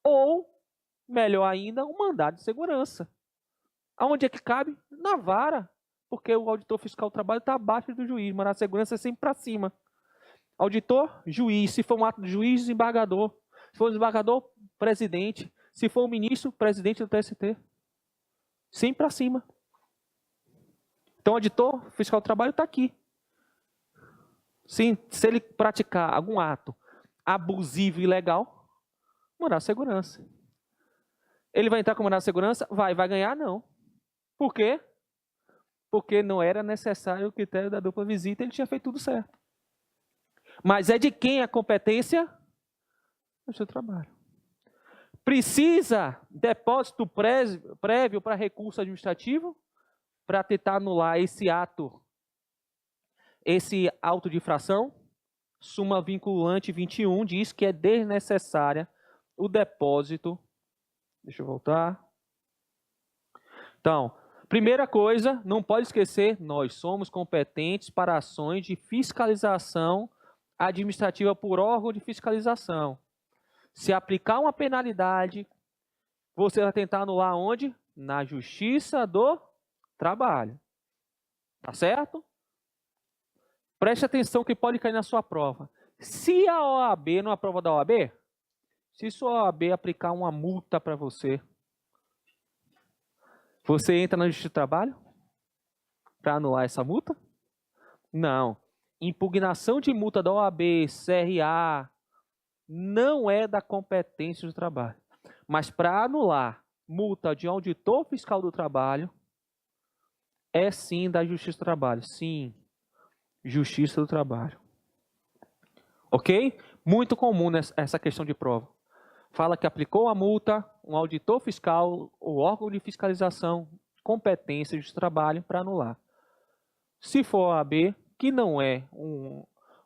Speaker 1: ou, melhor ainda, um mandado de segurança. Aonde é que cabe? Na vara. Porque o auditor fiscal do trabalho está abaixo do juiz, mas a segurança é sempre para cima. Auditor, juiz. Se for um ato do juiz, desembargador. Se for desembargador, presidente. Se for o ministro, presidente do TST. Sempre para cima. Então, o auditor fiscal do trabalho está aqui. Sim, se ele praticar algum ato abusivo e ilegal, mandado de segurança. Ele vai entrar com mandado de segurança? Vai ganhar? Não. Por quê? Porque não era necessário o critério da dupla visita, ele tinha feito tudo certo. Mas é de quem a competência? No seu trabalho. Precisa depósito prévio para recurso administrativo? Para tentar anular esse auto de infração? Súmula vinculante 21 diz que é desnecessária o depósito. Deixa eu voltar. Então, primeira coisa, não pode esquecer, nós somos competentes para ações de fiscalização administrativa por órgão de fiscalização. Se aplicar uma penalidade, você vai tentar anular onde? Na Justiça do Trabalho. Tá certo? Preste atenção que pode cair na sua prova. Se a OAB, numa prova da OAB, se sua OAB aplicar uma multa para você, você entra na Justiça do Trabalho para anular essa multa? Não. Impugnação de multa da OAB, CRA, não é da competência do trabalho. Mas para anular multa de auditor fiscal do trabalho, é sim da Justiça do Trabalho. Sim, Justiça do Trabalho. Ok? Muito comum essa questão de prova. Fala que aplicou a multa, um auditor fiscal, o órgão de fiscalização, competência de trabalho para anular. Se for a OAB, que não é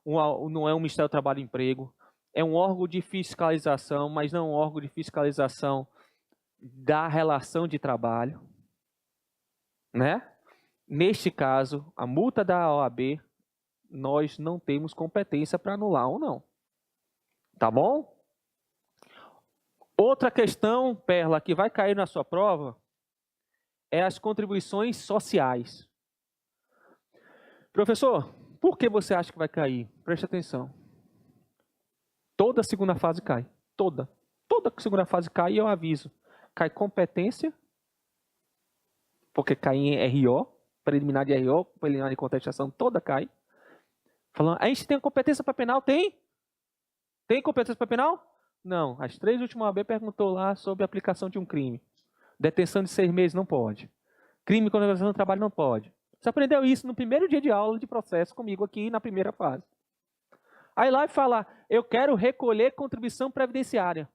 Speaker 1: não é um Ministério do Trabalho e Emprego, é um órgão de fiscalização, mas não um órgão de fiscalização da relação de trabalho, né? Neste caso, a multa da OAB, nós não temos competência para anular ou não. Tá bom? Outra questão, Perla, que vai cair na sua prova, é as contribuições sociais. Professor, por que você acha que vai cair? Preste atenção. Toda a segunda fase cai. Toda a segunda fase cai e eu aviso. Cai competência, porque cai em RO, preliminar de RO, preliminar de contestação, toda cai. Falando, a gente tem competência para penal? Tem? Tem competência para penal? Não. As 3 últimas OAB perguntou lá sobre a aplicação de um crime. Detenção de 6 meses não pode. Crime contra a organização do trabalho não pode. Você aprendeu isso no primeiro dia de aula de processo comigo aqui na primeira fase. Aí lá fala, eu quero recolher contribuição previdenciária.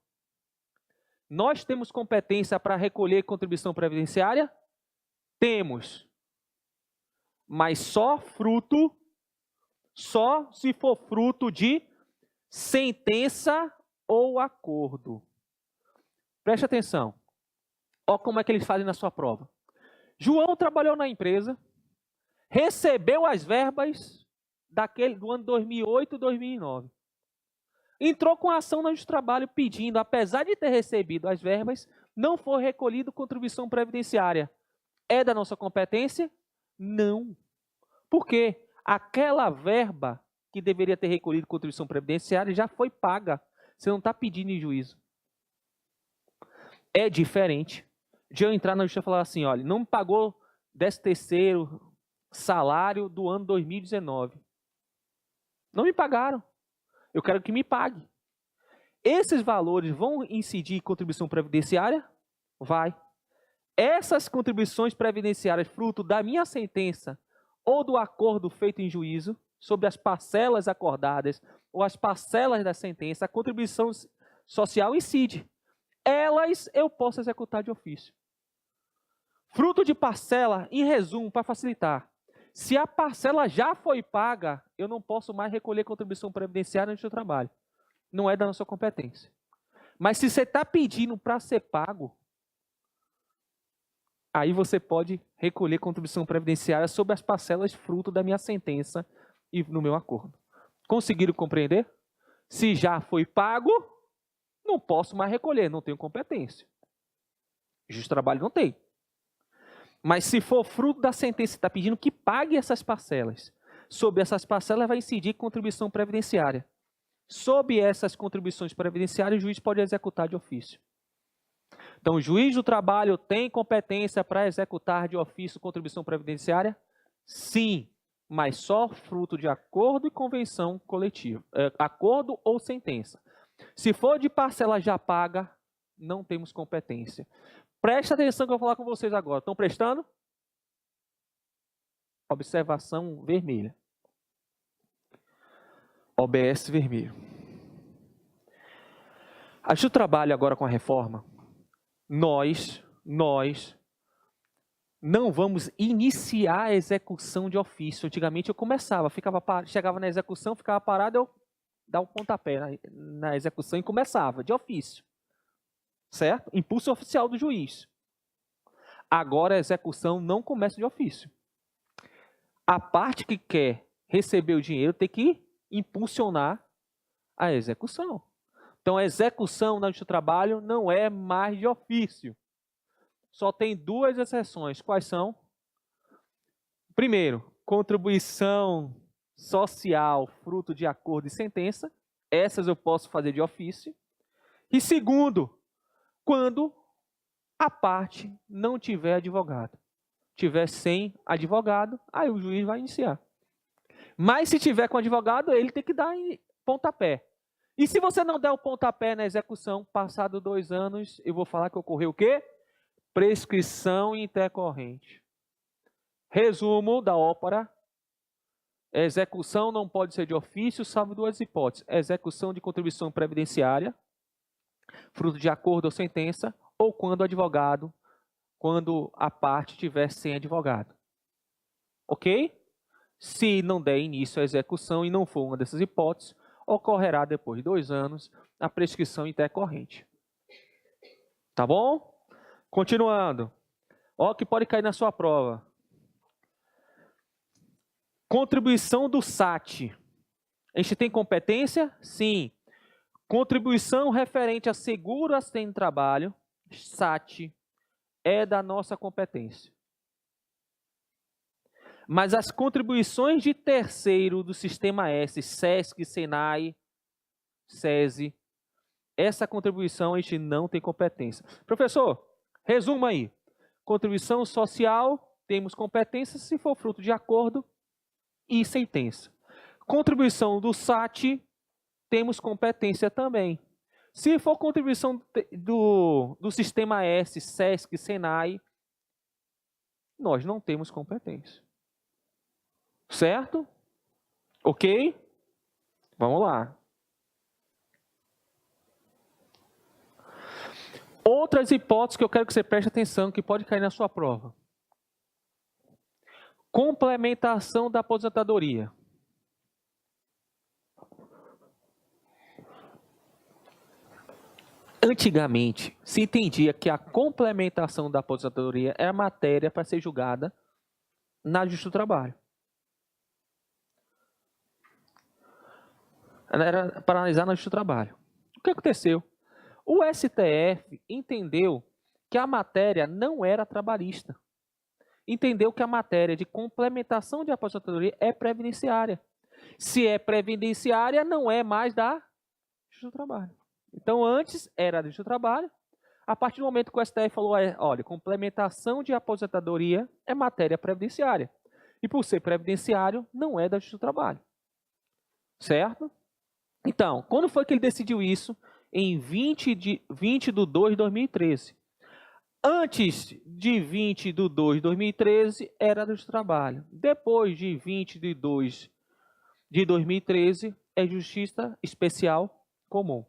Speaker 1: Nós temos competência para recolher contribuição previdenciária? Temos. Mas só se for fruto de sentença ou acordo. Preste atenção. Olha como é que eles fazem na sua prova. João trabalhou na empresa, recebeu as verbas do ano 2008 e 2009. Entrou com a ação na Justiça do Trabalho pedindo, apesar de ter recebido as verbas, não foi recolhido contribuição previdenciária. É da nossa competência? Não. Por quê? Aquela verba que deveria ter recolhido contribuição previdenciária já foi paga. Você não está pedindo em juízo. É diferente de eu entrar na justiça e falar assim, olha, não me pagou 13º salário do ano 2019. Não me pagaram. Eu quero que me pague. Esses valores vão incidir em contribuição previdenciária? Vai. Essas contribuições previdenciárias, fruto da minha sentença ou do acordo feito em juízo, sobre as parcelas acordadas ou as parcelas da sentença, a contribuição social incide. Elas eu posso executar de ofício. Fruto de parcela, em resumo, para facilitar. Se a parcela já foi paga, eu não posso mais recolher contribuição previdenciária no seu trabalho. Não é da nossa competência. Mas se você está pedindo para ser pago, aí você pode recolher contribuição previdenciária sobre as parcelas fruto da minha sentença e no meu acordo. Conseguiram compreender? Se já foi pago, não posso mais recolher, não tenho competência. Justiça do Trabalho não tem. Mas se for fruto da sentença, está pedindo que pague essas parcelas. Sobre essas parcelas vai incidir contribuição previdenciária. Sob essas contribuições previdenciárias, o juiz pode executar de ofício. Então, o juiz do trabalho tem competência para executar de ofício contribuição previdenciária? Sim, mas só fruto de acordo e convenção coletiva. Acordo ou sentença. Se for de parcela já paga, não temos competência. Presta atenção que eu vou falar com vocês agora. Estão prestando? Observação vermelha. OBS vermelho. A Justiça do Trabalho agora com a reforma, nós não vamos iniciar a execução de ofício. Antigamente eu começava, chegava na execução, ficava parado, eu dava um pontapé na execução e começava, de ofício. Certo? Impulso oficial do juiz. Agora a execução não começa de ofício. A parte que quer receber o dinheiro tem que impulsionar a execução. Então, a execução na Justiça do Trabalho não é mais de ofício. Só tem duas exceções. Quais são? Primeiro, contribuição social, fruto de acordo e sentença. Essas eu posso fazer de ofício. E segundo, quando a parte não tiver advogado. Tiver sem advogado, aí o juiz vai iniciar. Mas se tiver com advogado, ele tem que dar pontapé. E se você não der o pontapé na execução, passado 2 anos, eu vou falar que ocorreu o quê? Prescrição intercorrente. Resumo da ópera. Execução não pode ser de ofício, salvo 2 hipóteses. Execução de contribuição previdenciária, fruto de acordo ou sentença, ou quando a parte tiver sem advogado. Ok? Se não der início à execução e não for uma dessas hipóteses, ocorrerá depois de 2 anos a prescrição intercorrente. Tá bom? Continuando. Ó, que pode cair na sua prova. Contribuição do SAT. A gente tem competência? Sim. Contribuição referente a seguro acidente de trabalho, SAT, é da nossa competência. Mas as contribuições de terceiro do Sistema S, SESC, SENAI, SESI, essa contribuição a gente não tem competência. Professor, resuma aí. Contribuição social, temos competência se for fruto de acordo e sentença. Contribuição do SAT, temos competência também. Se for contribuição do Sistema S, SESC, SENAI, nós não temos competência. Certo? Ok? Vamos lá. Outras hipóteses que eu quero que você preste atenção, que pode cair na sua prova. Complementação da aposentadoria. Antigamente, se entendia que a complementação da aposentadoria era matéria para ser julgada na Justiça do Trabalho. Era para analisar na Justiça do Trabalho. O que aconteceu? O STF entendeu que a matéria não era trabalhista. Entendeu que a matéria de complementação de aposentadoria é previdenciária. Se é previdenciária, não é mais da Justiça do Trabalho. Então, antes era da Justiça do Trabalho. A partir do momento que o STF falou, olha, complementação de aposentadoria é matéria previdenciária. E por ser previdenciário, não é da Justiça do Trabalho. Certo? Então, quando foi que ele decidiu isso? Em 20 de 2 de 2013. Antes de 20 de 2 de 2013, era do Trabalho. Depois de 20 de 2 de 2013, é Justiça Especial Comum.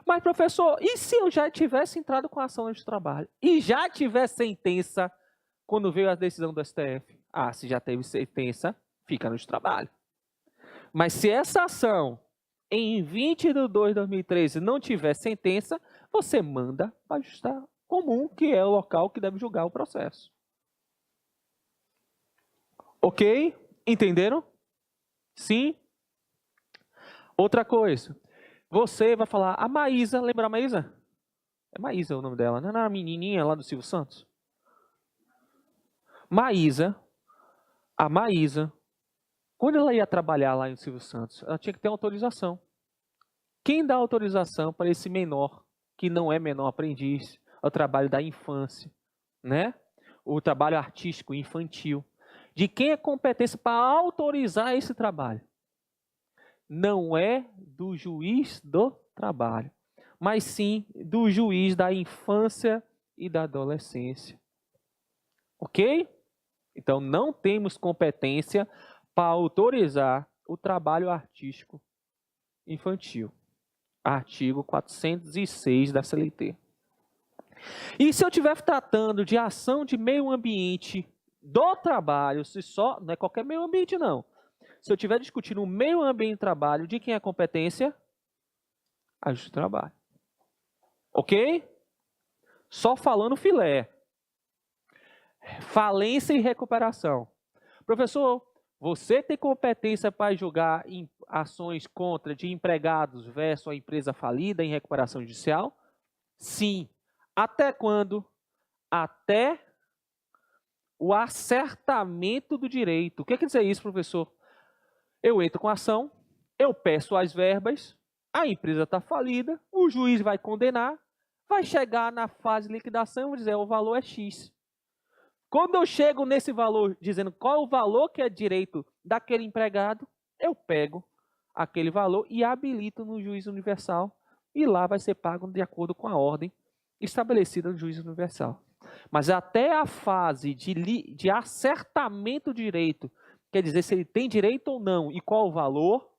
Speaker 1: Mas, professor, e se eu já tivesse entrado com a ação no Trabalho? E já tivesse sentença quando veio a decisão do STF? Ah, se já teve sentença, fica no Trabalho. Mas se essa ação em 20 de 2 de 2013 não tiver sentença, você manda para a Justiça Comum, que é o local que deve julgar o processo. Ok? Entenderam? Sim? Outra coisa. Você vai falar, a Maísa, lembra a Maísa? É Maísa o nome dela, não era a menininha lá do Silvio Santos? A Maísa, quando ela ia trabalhar lá em Silvio Santos, ela tinha que ter autorização. Quem dá autorização para esse menor, que não é menor aprendiz, ao trabalho da infância, né? O trabalho artístico infantil? De quem é competência para autorizar esse trabalho? Não é do juiz do trabalho, mas sim do juiz da infância e da adolescência. Ok? Então, não temos competência para autorizar o trabalho artístico infantil. Artigo 406 da CLT. E se eu estiver tratando de ação de meio ambiente do trabalho, se só, não é qualquer meio ambiente não. Se eu estiver discutindo o meio ambiente do trabalho, de quem é a competência? A Justiça do Trabalho. Ok? Só falando filé. Falência e recuperação. Professor, você tem competência para julgar ações contra de empregados versus a empresa falida em recuperação judicial? Sim. Até quando? Até o acertamento do direito. O que quer dizer isso, professor? Eu entro com a ação, eu peço as verbas, a empresa está falida, o juiz vai condenar, vai chegar na fase de liquidação e vai dizer, o valor é X. Quando eu chego nesse valor, dizendo qual é o valor que é direito daquele empregado, eu pego aquele valor e habilito no juízo universal e lá vai ser pago de acordo com a ordem estabelecida no juízo universal. Mas até a fase de acertamento de direito, quer dizer se ele tem direito ou não e qual o valor,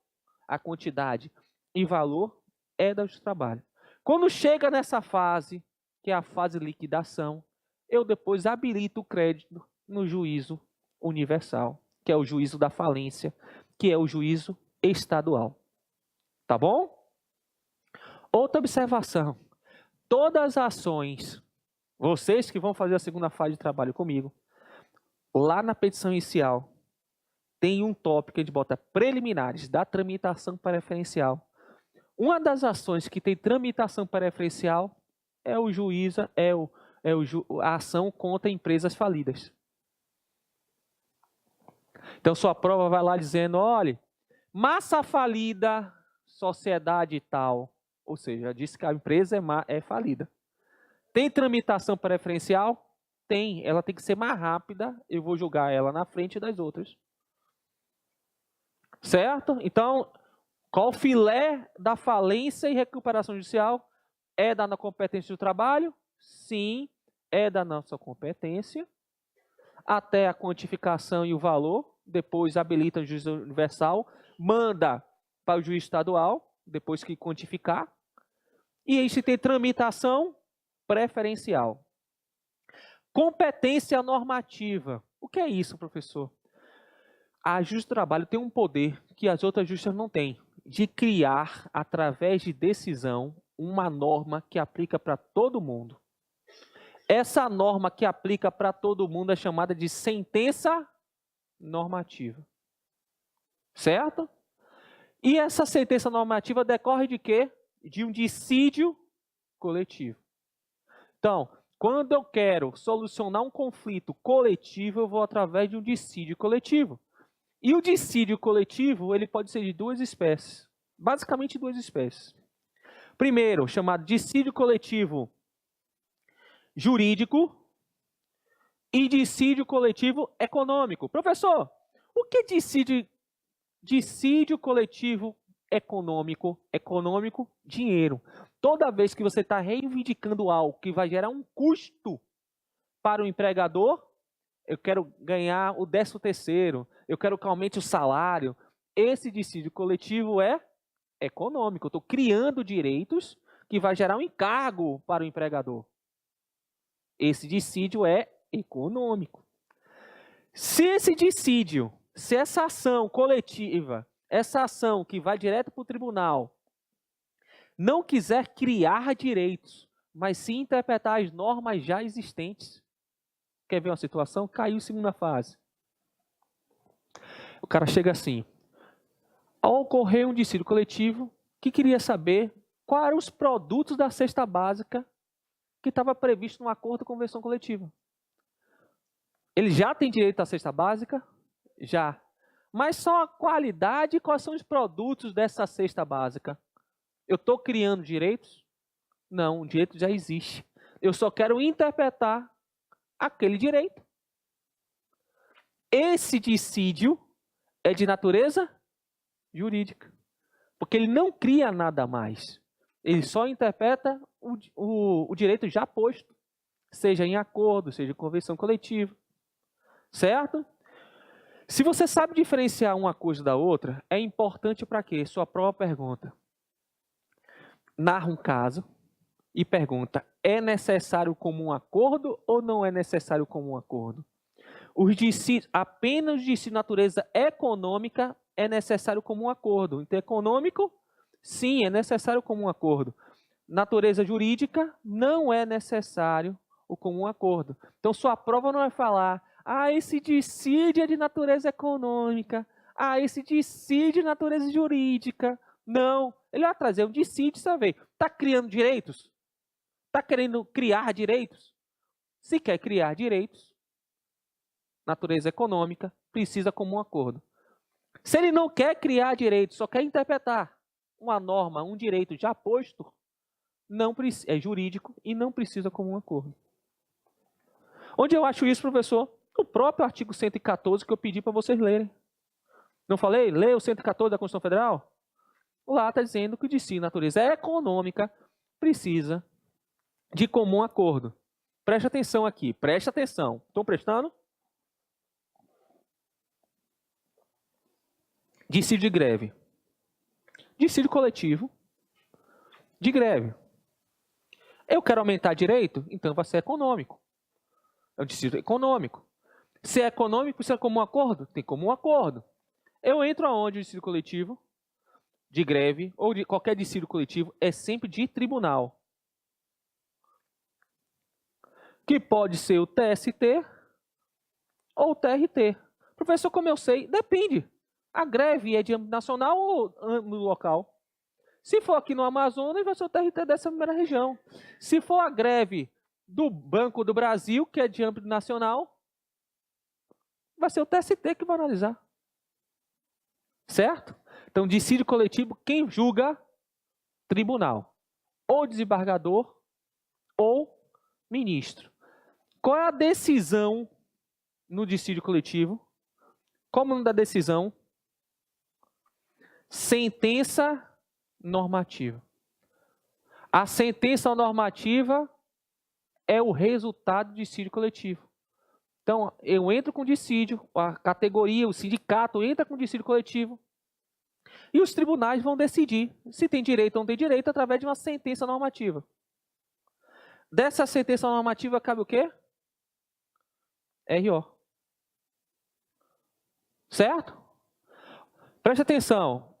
Speaker 1: a quantidade e valor, é da Justiça do Trabalho. Quando chega nessa fase, que é a fase de liquidação, eu depois habilito o crédito no juízo universal, que é o juízo da falência, que é o juízo estadual. Tá bom? Outra observação. Todas as ações, vocês que vão fazer a segunda fase de trabalho comigo, lá na petição inicial, tem um tópico que a gente bota preliminares da tramitação preferencial. Uma das ações que tem tramitação preferencial é o juízo, a ação contra empresas falidas. Então, sua prova vai lá dizendo, olha, massa falida, sociedade tal, ou seja, diz que a empresa é falida. Tem tramitação preferencial? Tem, ela tem que ser mais rápida, eu vou julgar ela na frente das outras. Certo? Então, qual o filé da falência e recuperação judicial? É da competência do trabalho? Sim, é da nossa competência. Até a quantificação e o valor, depois habilita o juiz universal, manda para o juiz estadual, depois que quantificar. E aí se tem tramitação preferencial. Competência normativa. O que é isso, professor? A Justiça do Trabalho tem um poder que as outras justiças não têm, de criar, através de decisão, uma norma que aplica para todo mundo. Essa norma que aplica para todo mundo é chamada de sentença normativa. Certo? E essa sentença normativa decorre de quê? De um dissídio coletivo. Então, quando eu quero solucionar um conflito coletivo, eu vou através de um dissídio coletivo. E o dissídio coletivo, ele pode ser de duas espécies. Basicamente duas espécies. Primeiro, chamado dissídio coletivo jurídico e dissídio coletivo econômico. Professor, o que é dissídio coletivo econômico? Econômico, dinheiro. Toda vez que você está reivindicando algo que vai gerar um custo para o empregador, eu quero ganhar o 13º, eu quero que aumente o salário. Esse dissídio coletivo é econômico. Eu estou criando direitos que vai gerar um encargo para o empregador. Esse dissídio é econômico. Se essa ação coletiva, essa ação que vai direto para o tribunal, não quiser criar direitos, mas sim interpretar as normas já existentes. Quer ver uma situação? Caiu segunda fase. O cara chega assim. Ao ocorrer um dissídio coletivo, que queria saber quais eram os produtos da cesta básica que estava previsto no acordo de convenção coletiva. Ele já tem direito à cesta básica? Já. Mas só a qualidade e quais são os produtos dessa cesta básica? Eu estou criando direitos? Não, o direito já existe. Eu só quero interpretar aquele direito. Esse dissídio é de natureza jurídica, porque ele não cria nada mais. Ele só interpreta o direito já posto, seja em acordo, seja em convenção coletiva. Certo? Se você sabe diferenciar uma coisa da outra, é importante para quê? Sua prova pergunta. narra um caso e pergunta: é necessário comum acordo ou não é necessário comum acordo? Apenas de natureza econômica é necessário comum acordo. Então, econômico, sim, é necessário comum acordo. Natureza jurídica, não é necessário o comum acordo. Então, sua prova não vai falar: esse dissídio é de natureza econômica, esse dissídio é de natureza jurídica. Não, ele vai trazer um dissídio, sabe? Está criando direitos? Está querendo criar direitos? Se quer criar direitos, natureza econômica, precisa comum acordo. Se ele não quer criar direitos, só quer interpretar uma norma, um direito já posto, não é jurídico e não precisa comum acordo. Onde eu acho isso, professor? No próprio artigo 114 que eu pedi para vocês lerem. Não falei? Leia o 114 da Constituição Federal? Lá está dizendo que o dissídio de natureza econômica precisa de comum acordo. Preste atenção aqui, preste atenção. Estão prestando? Dissídio de greve. Dissídio coletivo de greve. Eu quero aumentar direito? Então vai ser econômico. É um dissídio econômico. Se é econômico, precisa de comum acordo? Tem comum acordo. Eu entro aonde o dissídio coletivo de greve ou de qualquer dissídio coletivo é sempre de tribunal. Que pode ser o TST ou o TRT. Professor, como eu sei? Depende. A greve é de âmbito nacional ou âmbito local? Se for aqui no Amazonas, vai ser o TRT dessa primeira região. Se for a greve do Banco do Brasil, que é de âmbito nacional, vai ser o TST que vai analisar. Certo? Então, dissídio coletivo, quem julga? Tribunal. Ou desembargador, ou ministro. Qual é a decisão no dissídio coletivo? Como o nome da decisão? Sentença normativa. A sentença normativa é o resultado do dissídio coletivo. Então, eu entro com dissídio, a categoria, o sindicato entra com dissídio coletivo, e os tribunais vão decidir se tem direito ou não tem direito através de uma sentença normativa. Dessa sentença normativa cabe o quê? RO. Certo? Preste atenção.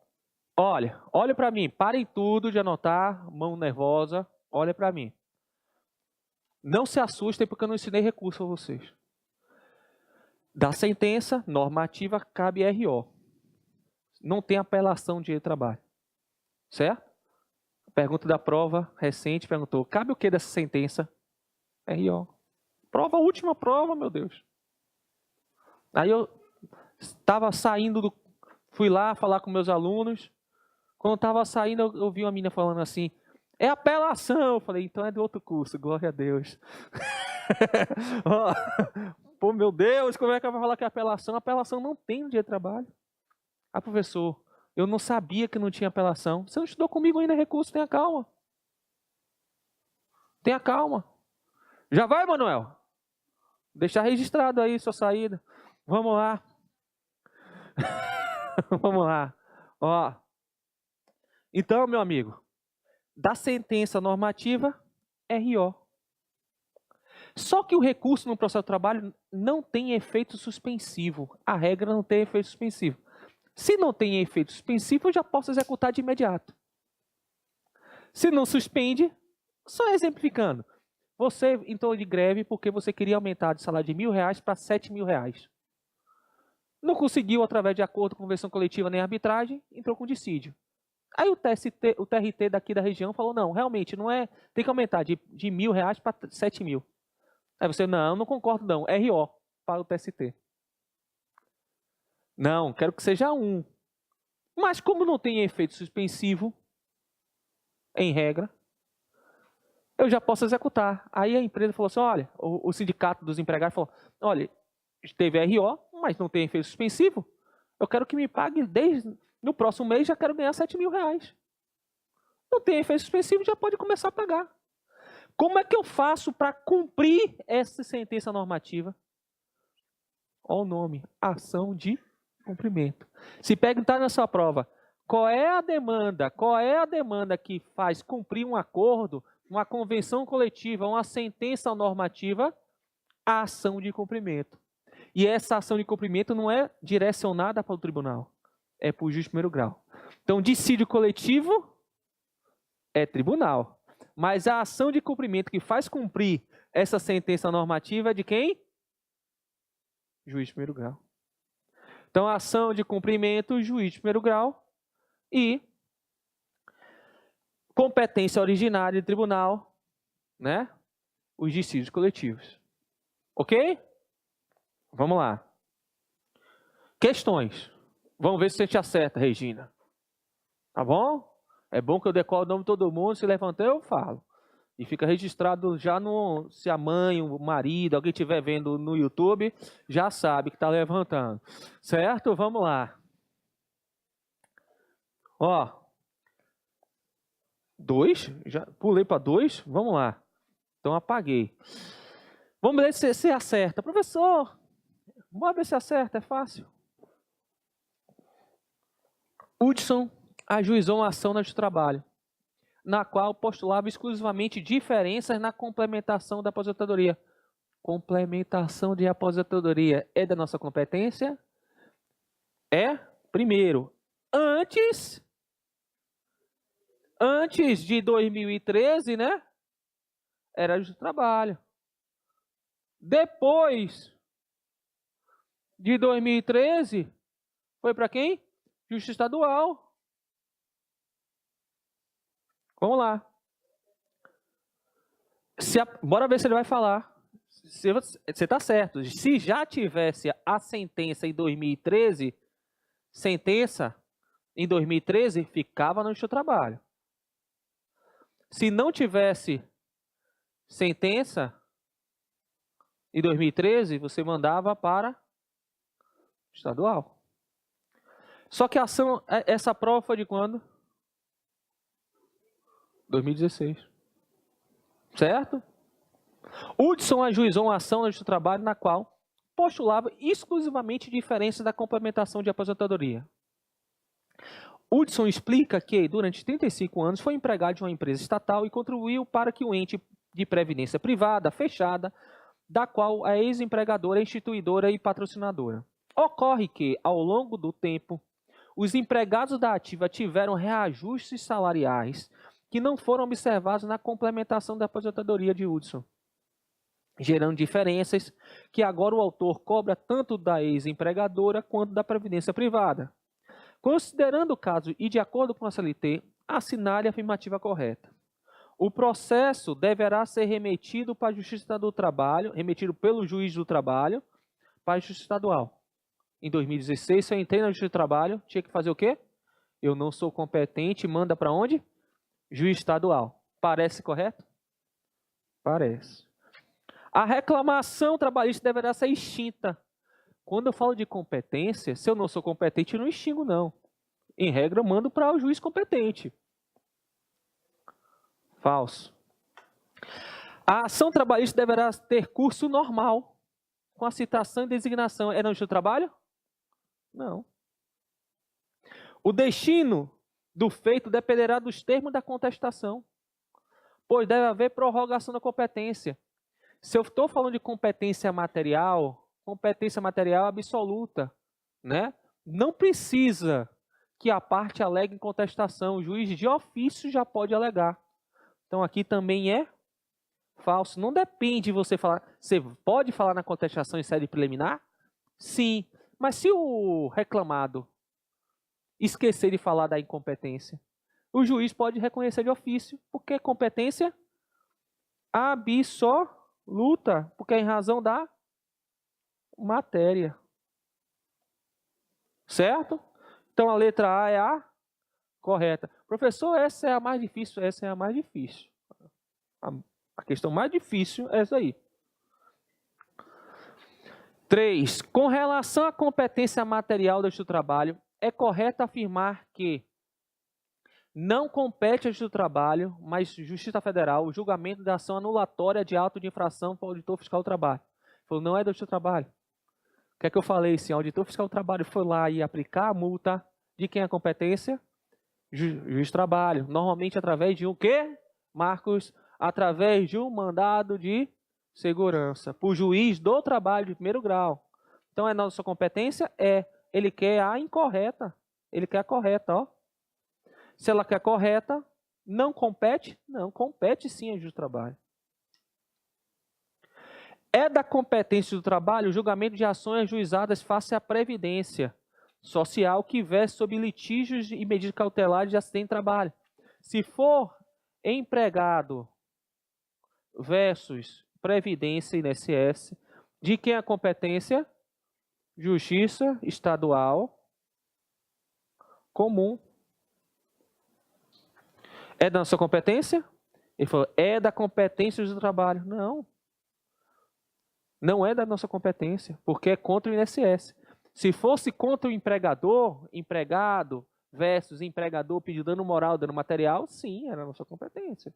Speaker 1: Olha para mim. Parem tudo de anotar, mão nervosa. Olha para mim. Não se assustem porque eu não ensinei recurso a vocês. Da sentença normativa cabe RO. Não tem apelação de trabalho. Certo? Pergunta da prova recente perguntou: cabe o que dessa sentença? RO. Prova, última prova, meu Deus. Aí eu estava saindo, fui lá falar com meus alunos. Quando eu estava saindo, eu vi uma menina falando assim: é apelação. Eu falei: então é do outro curso, glória a Deus. Pô, meu Deus, como é que eu vou falar que é apelação? Apelação não tem no dia de trabalho. Professor, eu não sabia que não tinha apelação. Você não estudou comigo ainda recurso, tenha calma. Tenha calma. Já vai, Manuel? Deixar registrado aí sua saída. Vamos lá. Vamos lá. Então, meu amigo, da sentença normativa, RO. Só que o recurso no processo de trabalho não tem efeito suspensivo. A regra não tem efeito suspensivo. Se não tem efeito suspensivo, eu já posso executar de imediato. Se não suspende, só exemplificando. Você entrou de greve porque você queria aumentar de salário de R$1.000 para R$7.000. Não conseguiu através de acordo, convenção coletiva nem arbitragem, entrou com dissídio. Aí o TRT daqui da região falou: não, realmente não é, tem que aumentar de R$1.000 para R$7.000. Aí você: não concordo não, RO para o TST. Não, quero que seja 1. Mas como não tem efeito suspensivo, em regra, eu já posso executar. Aí a empresa falou assim: olha, o sindicato dos empregados falou: olha, teve RO, mas não tem efeito suspensivo, eu quero que me pague no próximo mês, já quero ganhar R$7.000. Não tem efeito suspensivo, já pode começar a pagar. Como é que eu faço para cumprir essa sentença normativa? Olha o nome: ação de cumprimento. Se perguntar na sua prova: Qual é a demanda? Qual é a demanda que faz cumprir um acordo, uma convenção coletiva, uma sentença normativa? A ação de cumprimento. E essa ação de cumprimento não é direcionada para o tribunal, é para o juiz de primeiro grau. Então, dissídio coletivo é tribunal. Mas a ação de cumprimento que faz cumprir essa sentença normativa é de quem? Juiz de primeiro grau. Então, a ação de cumprimento, juiz de primeiro grau. E competência originária de tribunal, né? Os dissídios coletivos. Ok? Vamos lá. Questões. Vamos ver se a gente acerta, Regina. Tá bom? É bom que eu decoro o nome de todo mundo, se levantar eu falo. E fica registrado já no... Se a mãe, o marido, alguém estiver vendo no YouTube, já sabe que está levantando. Certo? Vamos lá. Ó. 2. Já pulei para 2. Vamos lá. Então apaguei. Vamos ver se acerta. Professor, vamos ver se acerta, é fácil. Hudson ajuizou uma ação na Justiça do Trabalho, na qual postulava exclusivamente diferenças na complementação da aposentadoria. Complementação de aposentadoria é da nossa competência? É, primeiro, antes de 2013, né? Era Justiça do Trabalho. Depois de 2013, foi para quem? Justiça Estadual. Vamos lá. Bora ver se ele vai falar. Você está certo. Se já tivesse a sentença em 2013, ficava no Justiça do Trabalho. Se não tivesse sentença em 2013, você mandava para estadual. Só que essa prova foi de quando? 2016. Certo? Hudson ajuizou uma ação na Justiça do Trabalho na qual postulava exclusivamente diferença da complementação de aposentadoria. Hudson explica que, durante 35 anos, foi empregado de uma empresa estatal e contribuiu para que o ente de previdência privada, fechada, da qual a ex-empregadora é instituidora e patrocinadora. Ocorre que, ao longo do tempo, os empregados da ativa tiveram reajustes salariais que não foram observados na complementação da aposentadoria de Hudson, gerando diferenças que agora o autor cobra tanto da ex-empregadora quanto da previdência privada. Considerando o caso e de acordo com a CLT, assinale a afirmativa correta. O processo deverá ser remetido para a Justiça do Trabalho, remetido pelo juiz do trabalho para a Justiça Estadual. Em 2016, se eu entrei na Justiça do Trabalho, tinha que fazer o quê? Eu não sou competente, manda para onde? Juiz estadual. Parece correto? Parece. A reclamação trabalhista deverá ser extinta. Quando eu falo de competência, se eu não sou competente, eu não extingo, não. Em regra, eu mando para o juiz competente. Falso. A ação trabalhista deverá ter curso normal, com a citação e designação. É na Justiça do Trabalho? Não. O destino do feito dependerá dos termos da contestação, pois deve haver prorrogação da competência. Se eu estou falando de competência material absoluta, né? Não precisa que a parte alegue em contestação. O juiz de ofício já pode alegar. Então aqui também é falso. Não depende de você falar. Você pode falar na contestação em sede preliminar? Sim. Mas se o reclamado esquecer de falar da incompetência, o juiz pode reconhecer de ofício, porque competência absoluta, porque é em razão da matéria. Certo? Então a letra A é a correta. Professor, essa é a mais difícil. Essa é a mais difícil. A questão mais difícil é essa aí. 3. Com relação à competência material do Justiça do Trabalho, é correto afirmar que não compete à Justiça do Trabalho, mas Justiça Federal, o julgamento da ação anulatória de auto de infração para o auditor fiscal do trabalho. Falou, não é do Justiça do Trabalho. O que é que eu falei? Se o auditor fiscal do trabalho foi lá e aplicar a multa, de quem é a competência? Juiz do trabalho. Normalmente através de um quê, Marcos? Através de um mandado de segurança. Para o juiz do trabalho de primeiro grau. Então, é nossa competência? É. Ele quer a incorreta. Ele quer a correta, ó. Se ela quer a correta, não compete? Não, compete sim a juiz do trabalho. É da competência do trabalho o julgamento de ações ajuizadas face à previdência social que versa sob litígios e medidas cautelares de acidente de trabalho. Se for empregado versus previdência e INSS, de quem é a competência? Justiça estadual comum. É da nossa competência? Ele falou, é da competência do trabalho. Não. Não é da nossa competência, porque é contra o INSS. Se fosse contra o empregador, empregado versus empregador pedindo dano moral, dano material, sim, era da nossa competência.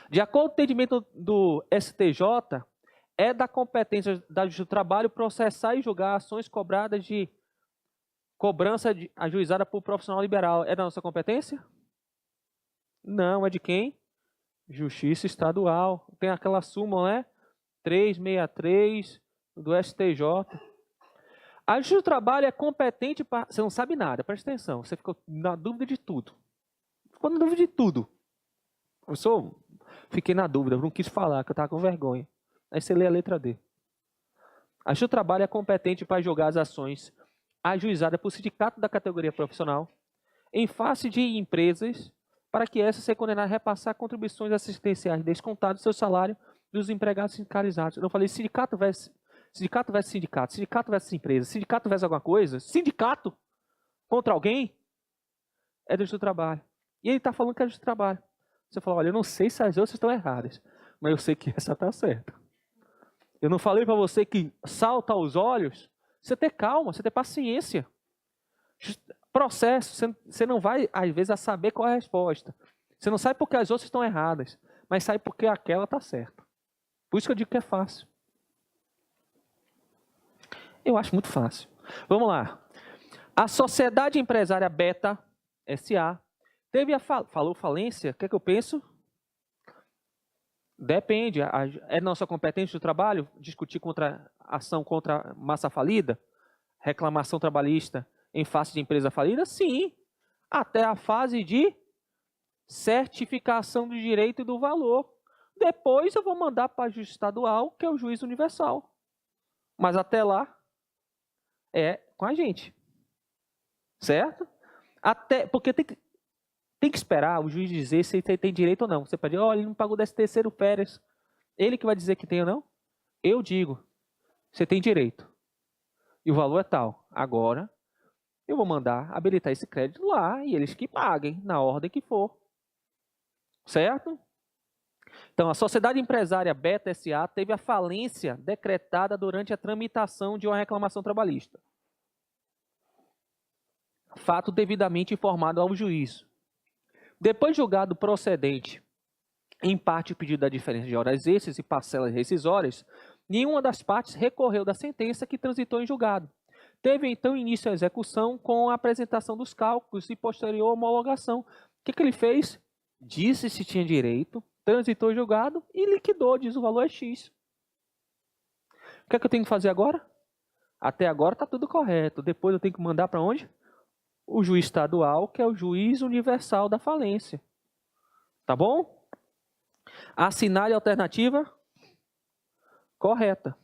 Speaker 1: De acordo com o entendimento do STJ, é da competência da Justiça do Trabalho processar e julgar ações cobradas de cobrança ajuizada por profissional liberal. É da nossa competência? Não, é de quem? Justiça Estadual. Tem aquela súmula, né? 363 do STJ. A Justiça do Trabalho é competente para... Você não sabe nada, presta atenção. Você ficou na dúvida de tudo. Ficou na dúvida de tudo. Fiquei na dúvida, eu não quis falar, que eu estava com vergonha. Aí você lê a letra D. A Justiça do Trabalho é competente para julgar as ações ajuizadas por sindicato da categoria profissional em face de empresas para que essas sejam condenadas a repassar contribuições assistenciais descontadas do seu salário dos empregados sindicalizados. Eu não falei sindicato versus sindicato, sindicato versus empresa, sindicato versus alguma coisa, sindicato contra alguém é do Justiça do Trabalho. E ele está falando que é do Justiça do Trabalho. Você falou, olha, eu não sei se as outras estão erradas, mas eu sei que essa está certa. Eu não falei para você que salta aos olhos, você ter calma, você ter paciência. Processo, você não vai, às vezes, a saber qual é a resposta. Você não sabe porque as outras estão erradas, mas sabe porque aquela está certa. Por isso que eu digo que é fácil. Eu acho muito fácil. Vamos lá. A Sociedade Empresária Beta S.A. teve falou falência, o que é que eu penso? Depende. É nossa competência do trabalho discutir ação contra massa falida? Reclamação trabalhista em face de empresa falida? Sim. Até a fase de certificação do direito e do valor. Depois eu vou mandar para a Justiça Estadual, que é o juiz universal. Mas até lá é com a gente. Certo? Porque tem que esperar o juiz dizer se ele tem direito ou não. Você pode dizer, olha, ele não pagou 13º férias. Ele que vai dizer que tem ou não? Eu digo, você tem direito. E o valor é tal. Agora, eu vou mandar habilitar esse crédito lá e eles que paguem na ordem que for. Certo? Então, a Sociedade Empresária Beta S.A. teve a falência decretada durante a tramitação de uma reclamação trabalhista. Fato devidamente informado ao juiz. Depois julgado procedente, em parte o pedido da diferença de horas extras e parcelas rescisórias, nenhuma das partes recorreu da sentença que transitou em julgado. Teve então início a execução com a apresentação dos cálculos e posterior homologação. O que ele fez? Disse se tinha direito, transitou em julgado e liquidou, diz o valor é X. O que é que eu tenho que fazer agora? Até agora está tudo correto. Depois eu tenho que mandar para onde? O juiz estadual, que é o juiz universal da falência. Tá bom? Assinale a alternativa correta.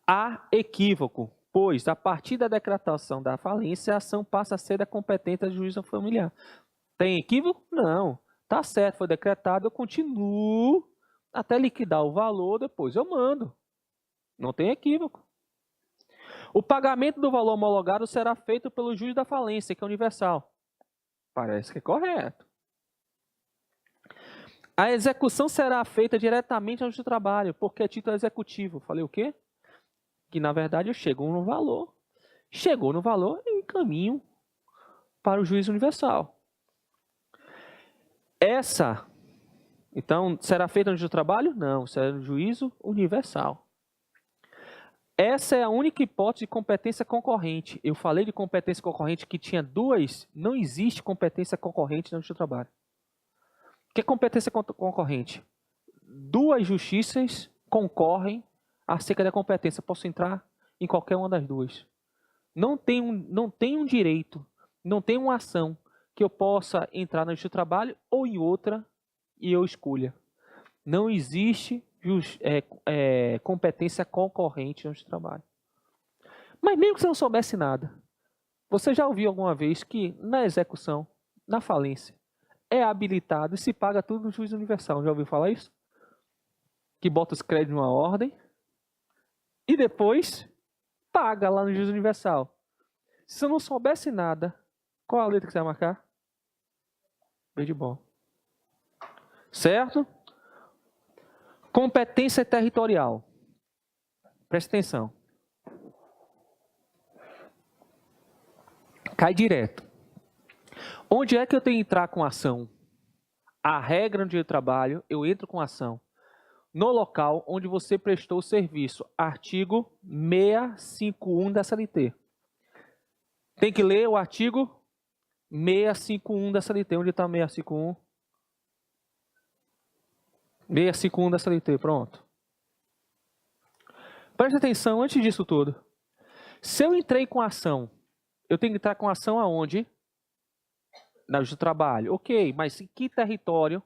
Speaker 1: Há equívoco, pois a partir da decretação da falência, a ação passa a ser da competência do juiz familiar. Tem equívoco? Não. Tá certo, foi decretado, eu continuo até liquidar o valor, depois eu mando. Não tem equívoco. O pagamento do valor homologado será feito pelo juiz da falência, que é universal. Parece que é correto. A execução será feita diretamente ao juiz do trabalho, porque é título executivo. Falei o quê? Que, na verdade, eu chego no valor. Chegou no valor, eu encaminho para o juiz universal. Então, será feita no juízo do trabalho? Não, será no juízo universal. Essa é a única hipótese de competência concorrente. Eu falei de competência concorrente que tinha duas. Não existe competência concorrente no trabalho. O que é competência concorrente? Duas justiças concorrem acerca da competência. Eu posso entrar em qualquer uma das duas. Não tem um direito, não tem uma ação que eu possa entrar na justiça do trabalho ou em outra e eu escolha. Não existe competência concorrente no trabalho. Mas mesmo que você não soubesse nada, você já ouviu alguma vez que na execução, na falência, é habilitado e se paga tudo no juiz universal? Já ouviu falar isso? Que bota os créditos numa ordem e depois paga lá no juiz universal. Se você não soubesse nada, qual a letra que você vai marcar? B de bom. Certo? Competência territorial. Preste atenção. Cai direto. Onde é que eu tenho que entrar com ação? A regra onde eu trabalho, eu entro com ação no local onde você prestou o serviço. Artigo 651 da CLT. Tem que ler o artigo 651 da CLT. Onde está 651? 651 da CLT, pronto. Preste atenção antes disso tudo. Se eu entrei com ação, eu tenho que entrar com ação aonde? Na justiça do trabalho. Ok, mas em que território?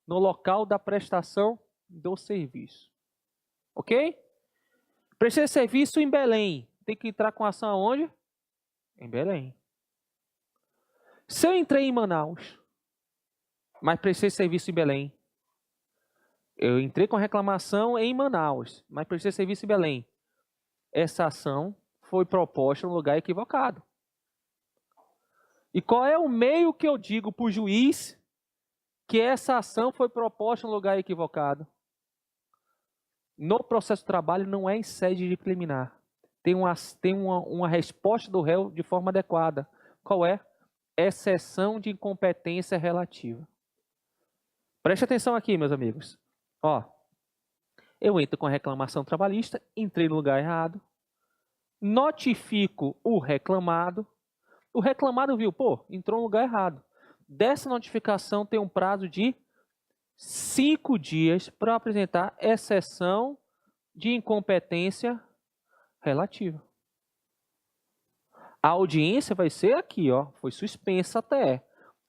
Speaker 1: No local da prestação do serviço. Ok? Prestei serviço em Belém. Tem que entrar com ação aonde? Em Belém. Se eu entrei em Manaus, mas prestei serviço em Belém, eu entrei com reclamação em Manaus, mas prestei serviço em Belém. Essa ação foi proposta no lugar equivocado. E qual é o meio que eu digo para o juiz que essa ação foi proposta no lugar equivocado? No processo de trabalho não é em sede de preliminar. Tem uma resposta do réu de forma adequada. Qual é? Exceção de incompetência relativa. Preste atenção aqui, meus amigos. Ó, eu entro com a reclamação trabalhista, entrei no lugar errado, notifico o reclamado viu, pô, entrou no lugar errado. Dessa notificação tem um prazo de 5 dias para apresentar exceção de incompetência relativa. A audiência vai ser aqui, ó, foi suspensa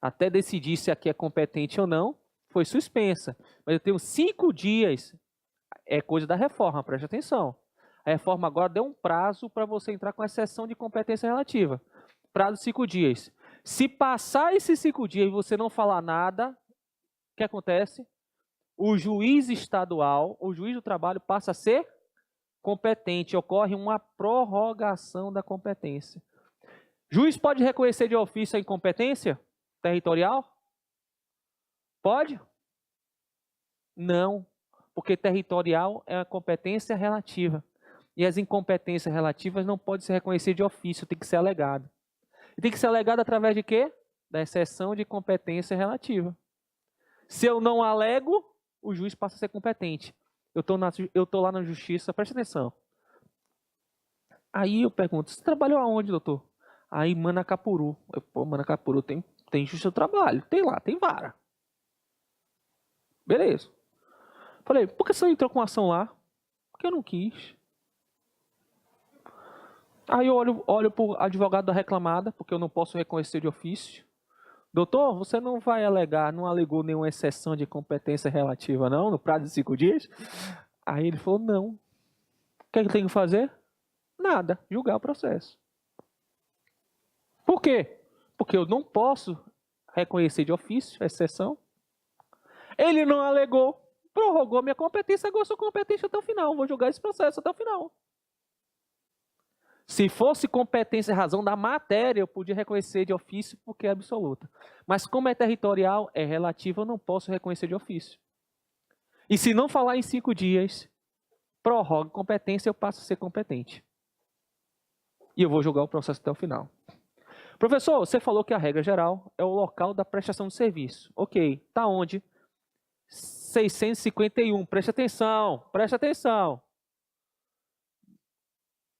Speaker 1: até decidir se aqui é competente ou não, foi suspensa. Mas eu tenho 5 dias, é coisa da reforma, preste atenção. A reforma agora deu um prazo para você entrar com exceção de competência relativa. Prazo de 5 dias. Se passar esses 5 dias e você não falar nada, o que acontece? O juiz estadual, o juiz do trabalho passa a ser competente. Ocorre uma prorrogação da competência. Juiz pode reconhecer de ofício a incompetência territorial? Pode? Não, porque territorial é a competência relativa. E as incompetências relativas não podem ser reconhecidas de ofício, tem que ser alegado. E tem que ser alegado através de quê? Da exceção de competência relativa. Se eu não alego, o juiz passa a ser competente. Eu estou lá na justiça, presta atenção. Aí eu pergunto, você trabalhou aonde, doutor? Aí Manacapuru. Pô, Manacapuru tem justiça do trabalho. Tem lá, tem vara. Beleza. Falei, por que você não entrou com ação lá? Porque eu não quis. Aí eu olho para o advogado da reclamada, porque eu não posso reconhecer de ofício. Doutor, você não vai alegar, não alegou nenhuma exceção de competência relativa não, no prazo de 5 dias? Aí ele falou, não. O que é que eu tenho que fazer? Nada, julgar o processo. Por quê? Porque eu não posso reconhecer de ofício a exceção. Ele não alegou, prorrogou minha competência, agora eu sou competente até o final, vou julgar esse processo até o final. Se fosse competência e razão da matéria, eu podia reconhecer de ofício porque é absoluta. Mas como é territorial, é relativa, eu não posso reconhecer de ofício. E se não falar em 5 dias, prorroga competência, eu passo a ser competente. E eu vou julgar o processo até o final. Professor, você falou que a regra geral é o local da prestação de serviço. Ok, está onde? 651, preste atenção, preste atenção.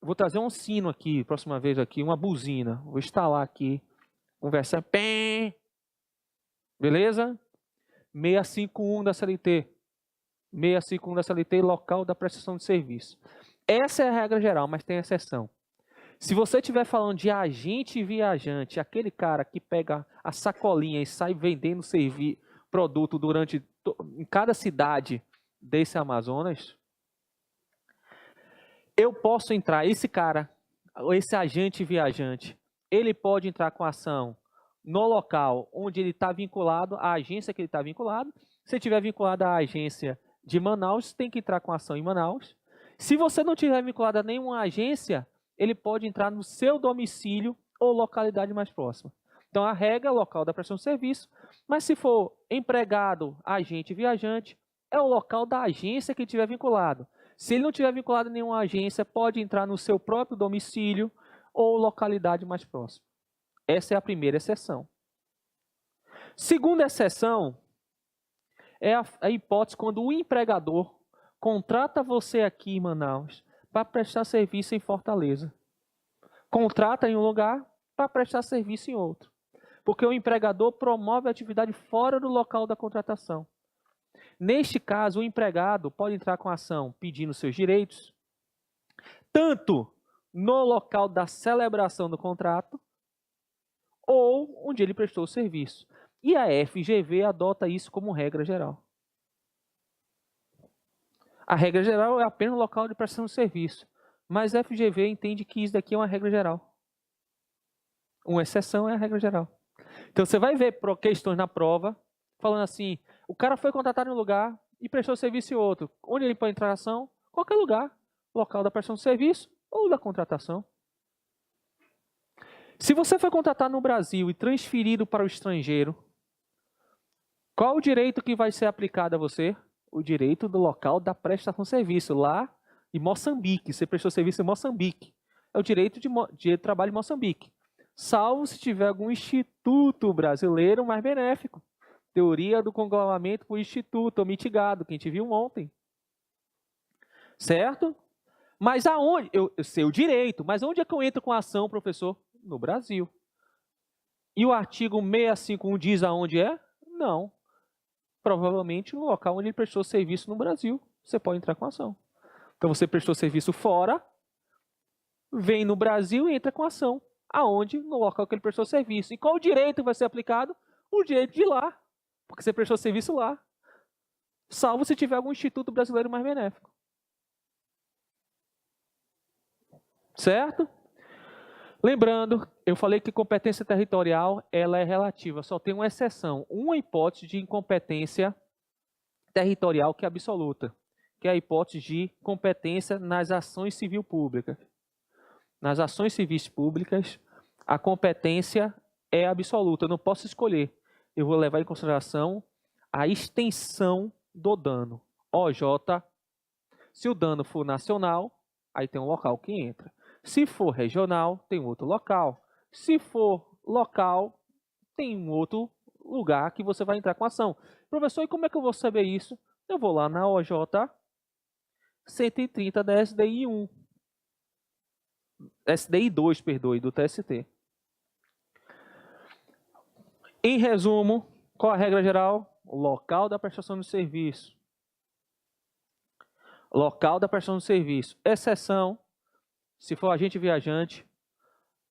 Speaker 1: vou trazer um sino aqui, próxima vez aqui, uma buzina. Vou instalar aqui, conversar. Pém. Beleza? 651 da CLT. 651 da CLT, local da prestação de serviço. Essa é a regra geral, mas tem exceção. Se você estiver falando de agente viajante, aquele cara que pega a sacolinha e sai vendendo produto em cada cidade desse Amazonas, eu posso entrar, esse cara, esse agente viajante, ele pode entrar com ação no local onde ele está vinculado, à agência que ele está vinculado. Se estiver vinculado à agência de Manaus, tem que entrar com ação em Manaus. Se você não estiver vinculado a nenhuma agência, ele pode entrar no seu domicílio ou localidade mais próxima. Então, a regra é local da prestação de serviço, mas se for empregado, agente viajante, é o local da agência que estiver vinculado. Se ele não estiver vinculado a nenhuma agência, pode entrar no seu próprio domicílio ou localidade mais próxima. Essa é a primeira exceção. Segunda exceção é a hipótese quando o empregador contrata você aqui em Manaus para prestar serviço em Fortaleza. Contrata em um lugar para prestar serviço em outro. Porque o empregador promove a atividade fora do local da contratação. Neste caso, o empregado pode entrar com ação pedindo seus direitos, tanto no local da celebração do contrato, ou onde ele prestou o serviço. E a FGV adota isso como regra geral. A regra geral é apenas o local de prestação de serviço, mas a FGV entende que isso daqui é uma regra geral. Uma exceção é a regra geral. Então você vai ver questões na prova, falando assim, o cara foi contratado em um lugar e prestou serviço em outro. Onde ele pode entrar em ação? Qualquer lugar. Local da prestação de serviço ou da contratação. Se você foi contratado no Brasil e transferido para o estrangeiro, qual o direito que vai ser aplicado a você? O direito do local da prestação de serviço, lá em Moçambique. Você prestou serviço em Moçambique. É o direito de trabalho em Moçambique. Salvo se tiver algum instituto brasileiro mais benéfico. Teoria do conglomeramento por instituto ou mitigado, que a gente viu ontem. Certo? Mas aonde? Eu sei o direito, mas onde é que eu entro com a ação, professor? No Brasil. E o artigo 651 diz aonde é? Não. Provavelmente no local onde ele prestou serviço no Brasil, você pode entrar com ação. Então você prestou serviço fora, vem no Brasil e entra com ação. Aonde? No local que ele prestou serviço. E qual o direito vai ser aplicado? O direito de lá, porque você prestou serviço lá. Salvo se tiver algum instituto brasileiro mais benéfico. Certo? Lembrando, eu falei que competência territorial ela é relativa, só tem uma exceção, uma hipótese de incompetência territorial que é absoluta, que é a hipótese de competência nas ações civil públicas. Nas ações civis públicas, a competência é absoluta, eu não posso escolher. Eu vou levar em consideração a extensão do dano. OJ, se o dano for nacional, aí tem um local que entra. Se for regional, tem outro local. Se for local, tem um outro lugar que você vai entrar com ação. Professor, e como é que eu vou saber isso? Eu vou lá na OJ 130 da SDI 1. SDI 2, perdoe, do TST. Em resumo, qual a regra geral? O local da prestação de serviço. Local da prestação de serviço. Exceção, se for agente viajante,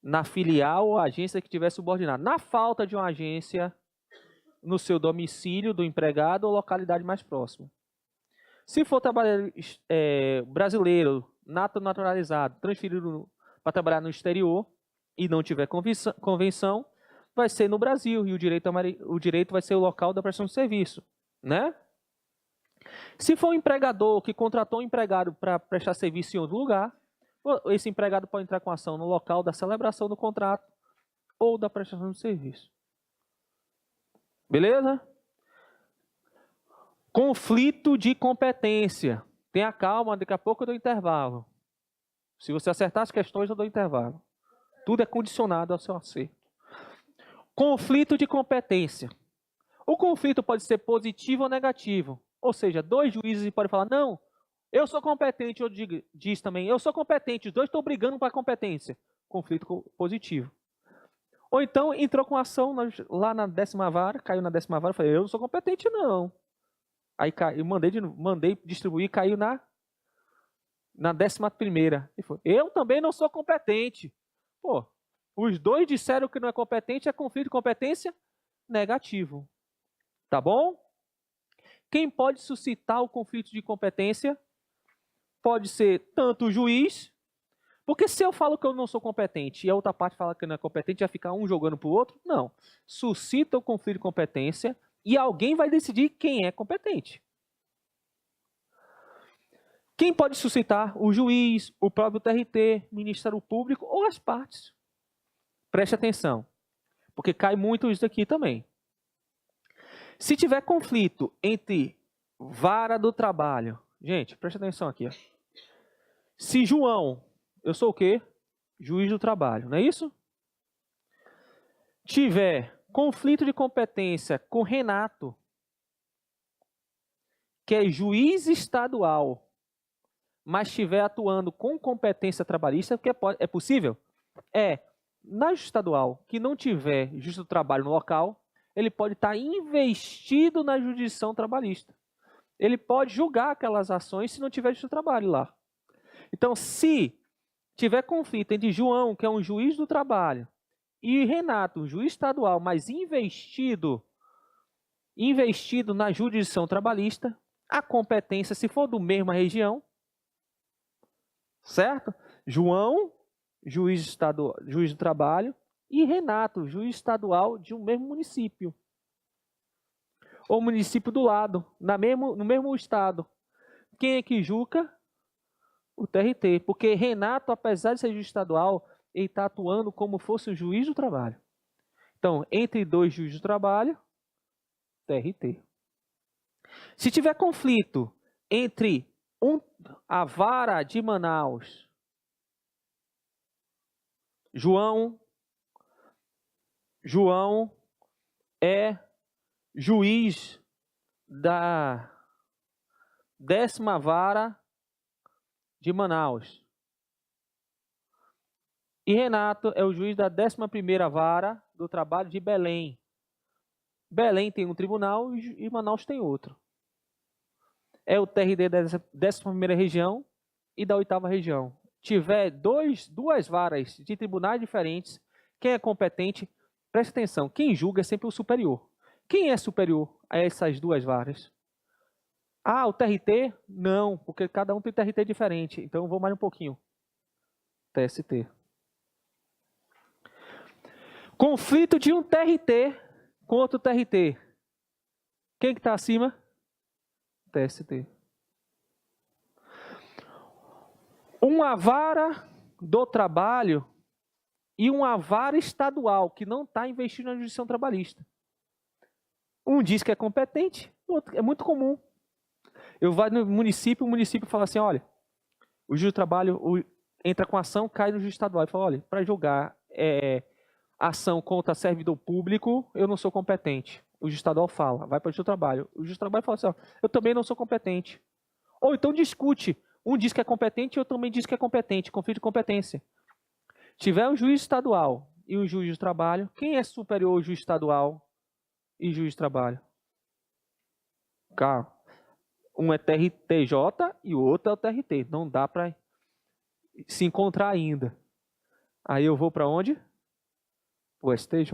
Speaker 1: na filial ou agência que tiver subordinado. Na falta de uma agência, no seu domicílio do empregado ou localidade mais próxima. Se for trabalhador brasileiro, naturalizado, transferido para trabalhar no exterior e não tiver convenção, vai ser no Brasil e o direito vai ser o local da prestação de serviço, né? Se for um empregador que contratou um empregado para prestar serviço em outro lugar, esse empregado pode entrar com ação no local da celebração do contrato ou da prestação de serviço. Beleza? Conflito de competência. Tenha calma, daqui a pouco eu dou intervalo. Se você acertar as questões, eu dou intervalo. Tudo é condicionado ao seu acerto. Conflito de competência. O conflito pode ser positivo ou negativo. Ou seja, dois juízes podem falar, não, Eu sou competente, eu diz também, eu sou competente, os dois estão brigando para a competência. Conflito positivo. Ou então entrou com ação lá na 10ª vara, caiu na 10ª vara, falei, eu não sou competente não. Aí eu mandei distribuir, caiu na 11ª. Eu também não sou competente. Pô, os dois disseram que não é competente, é conflito de competência negativo. Tá bom? Quem pode suscitar o conflito de competência? Pode ser tanto o juiz, porque se eu falo que eu não sou competente e a outra parte fala que não é competente, vai ficar um jogando para o outro? Não. Suscita o conflito de competência e alguém vai decidir quem é competente. Quem pode suscitar? O juiz, o próprio TRT, Ministério Público ou as partes. Preste atenção, porque cai muito isso aqui também. Se tiver conflito entre vara do trabalho, gente, preste atenção aqui. Ó. Se João, eu sou o quê? Juiz do trabalho, não é isso? Tiver conflito de competência com Renato, que é juiz estadual, mas estiver atuando com competência trabalhista, porque é possível? Na estadual, que não tiver justiça do trabalho no local, ele pode estar investido na jurisdição trabalhista. Ele pode julgar aquelas ações se não tiver justiça do trabalho lá. Então, se tiver conflito entre João, que é um juiz do trabalho, e Renato, um juiz estadual, mas investido na jurisdição trabalhista, a competência, se for do mesma região, certo? João, juiz do trabalho, e Renato, juiz estadual de um mesmo município. Ou município do lado, no mesmo estado. Quem é que julga? O TRT. Porque Renato, apesar de ser juiz estadual, ele está atuando como fosse um juiz do trabalho. Então, entre dois juízes do trabalho, TRT. Se tiver conflito entre a vara de Manaus, João é juiz da 10ª vara de Manaus. E Renato é o juiz da 11ª vara do trabalho de Belém. Belém tem um tribunal e Manaus tem outro. É o TRT da 11ª região e da 8ª região. Tiver duas varas de tribunais diferentes, quem é competente, preste atenção, quem julga é sempre o superior. Quem é superior a essas duas varas? Ah, o TRT? Não, porque cada um tem TRT diferente. Então eu vou mais um pouquinho. TST. Conflito de um TRT com outro TRT. Quem que está acima? TST. Uma vara do trabalho e uma vara estadual que não está investindo na jurisdição trabalhista. Um diz que é competente, o outro é muito comum. Eu vou no município, o município fala assim, olha, o juiz do trabalho entra com ação, cai no juiz estadual e fala, olha, para julgar ação contra servidor público, eu não sou competente. O juiz estadual fala, vai para o juiz do trabalho. O juiz do trabalho fala assim, ó, eu também não sou competente. Ou então discute. Um diz que é competente e outro também diz que é competente. Conflito de competência. Tiver um juiz estadual e um juiz do trabalho, quem é superior ao juiz estadual e juiz do trabalho? Cara, um é TRTJ e o outro é o TRT. Não dá para se encontrar ainda. Aí eu vou para onde? O STJ.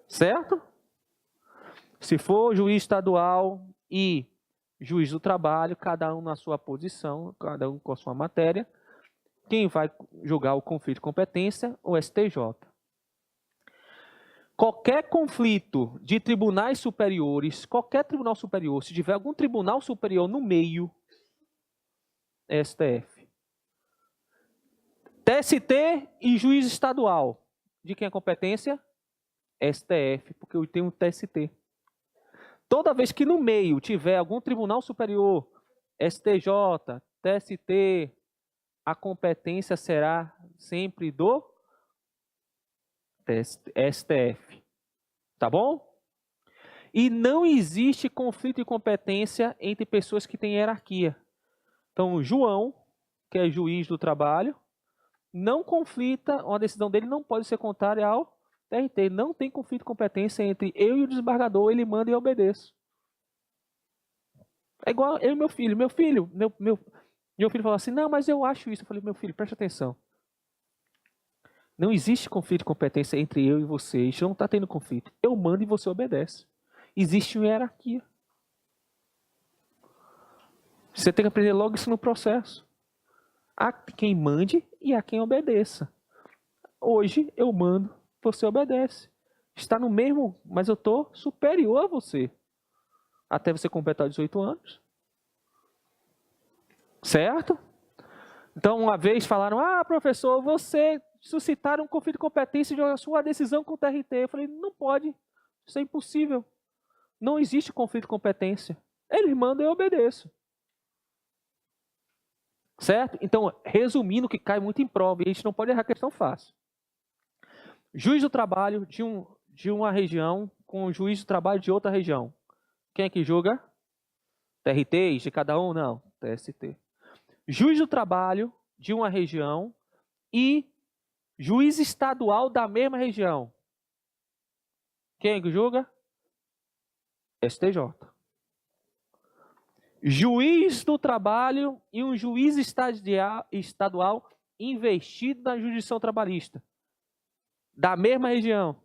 Speaker 1: Certo? Se for juiz estadual e juiz do trabalho, cada um na sua posição, cada um com a sua matéria, quem vai julgar o conflito de competência? O STJ. Qualquer conflito de tribunais superiores, qualquer tribunal superior, se tiver algum tribunal superior no meio, é STF. TST e juiz estadual. De quem é a competência? STF, porque eu tenho um TST. Toda vez que no meio tiver algum tribunal superior, STJ, TST, a competência será sempre do STF. Tá bom? E não existe conflito de competência entre pessoas que têm hierarquia. Então, o João, que é juiz do trabalho, não conflita, uma decisão dele não pode ser contrária ao TRT. Não tem conflito de competência entre eu e o desembargador, ele manda e eu obedeço. É igual eu e meu filho. Meu filho falou assim, não, mas eu acho isso. Eu falei, meu filho, preste atenção. Não existe conflito de competência entre eu e você. Isso não está tendo conflito. Eu mando e você obedece. Existe uma hierarquia. Você tem que aprender logo isso no processo. Há quem mande e há quem obedeça. Hoje eu mando, você obedece. Está no mesmo, mas eu estou superior a você. Até você completar 18 anos. Certo? Então, uma vez falaram, professor, você suscitaram um conflito de competência de sua decisão com o TRT. Eu falei, não pode, isso é impossível. Não existe conflito de competência. Eles mandam e eu obedeço. Certo? Então, resumindo, que cai muito em prova, e a gente não pode errar questão fácil. Juiz do trabalho de uma região com o juiz do trabalho de outra região. Quem é que julga? TRT de cada um? Não, TST. Juiz do trabalho de uma região e juiz estadual da mesma região. Quem é que julga? STJ. Juiz do trabalho e um juiz estadual investido na jurisdição trabalhista. Da mesma região.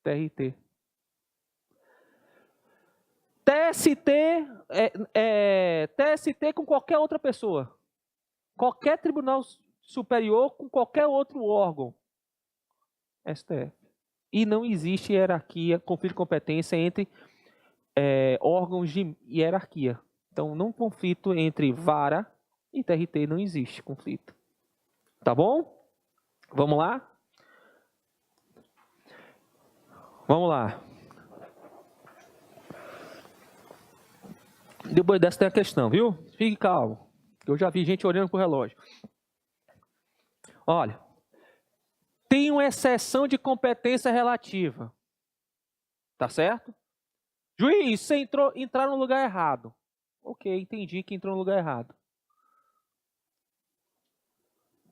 Speaker 1: TRT. TST com qualquer outra pessoa. Qualquer tribunal superior com qualquer outro órgão. STF. E não existe hierarquia, conflito de competência entre órgãos de hierarquia. Então, não conflito entre vara e TRT, não existe conflito. Tá bom? Vamos lá? Vamos lá. Depois dessa tem a questão, viu? Fique calmo. Eu já vi gente olhando pro relógio. Olha. Tem uma exceção de competência relativa. Tá certo? Juiz, você entrar no lugar errado. Ok, entendi que entrou no lugar errado.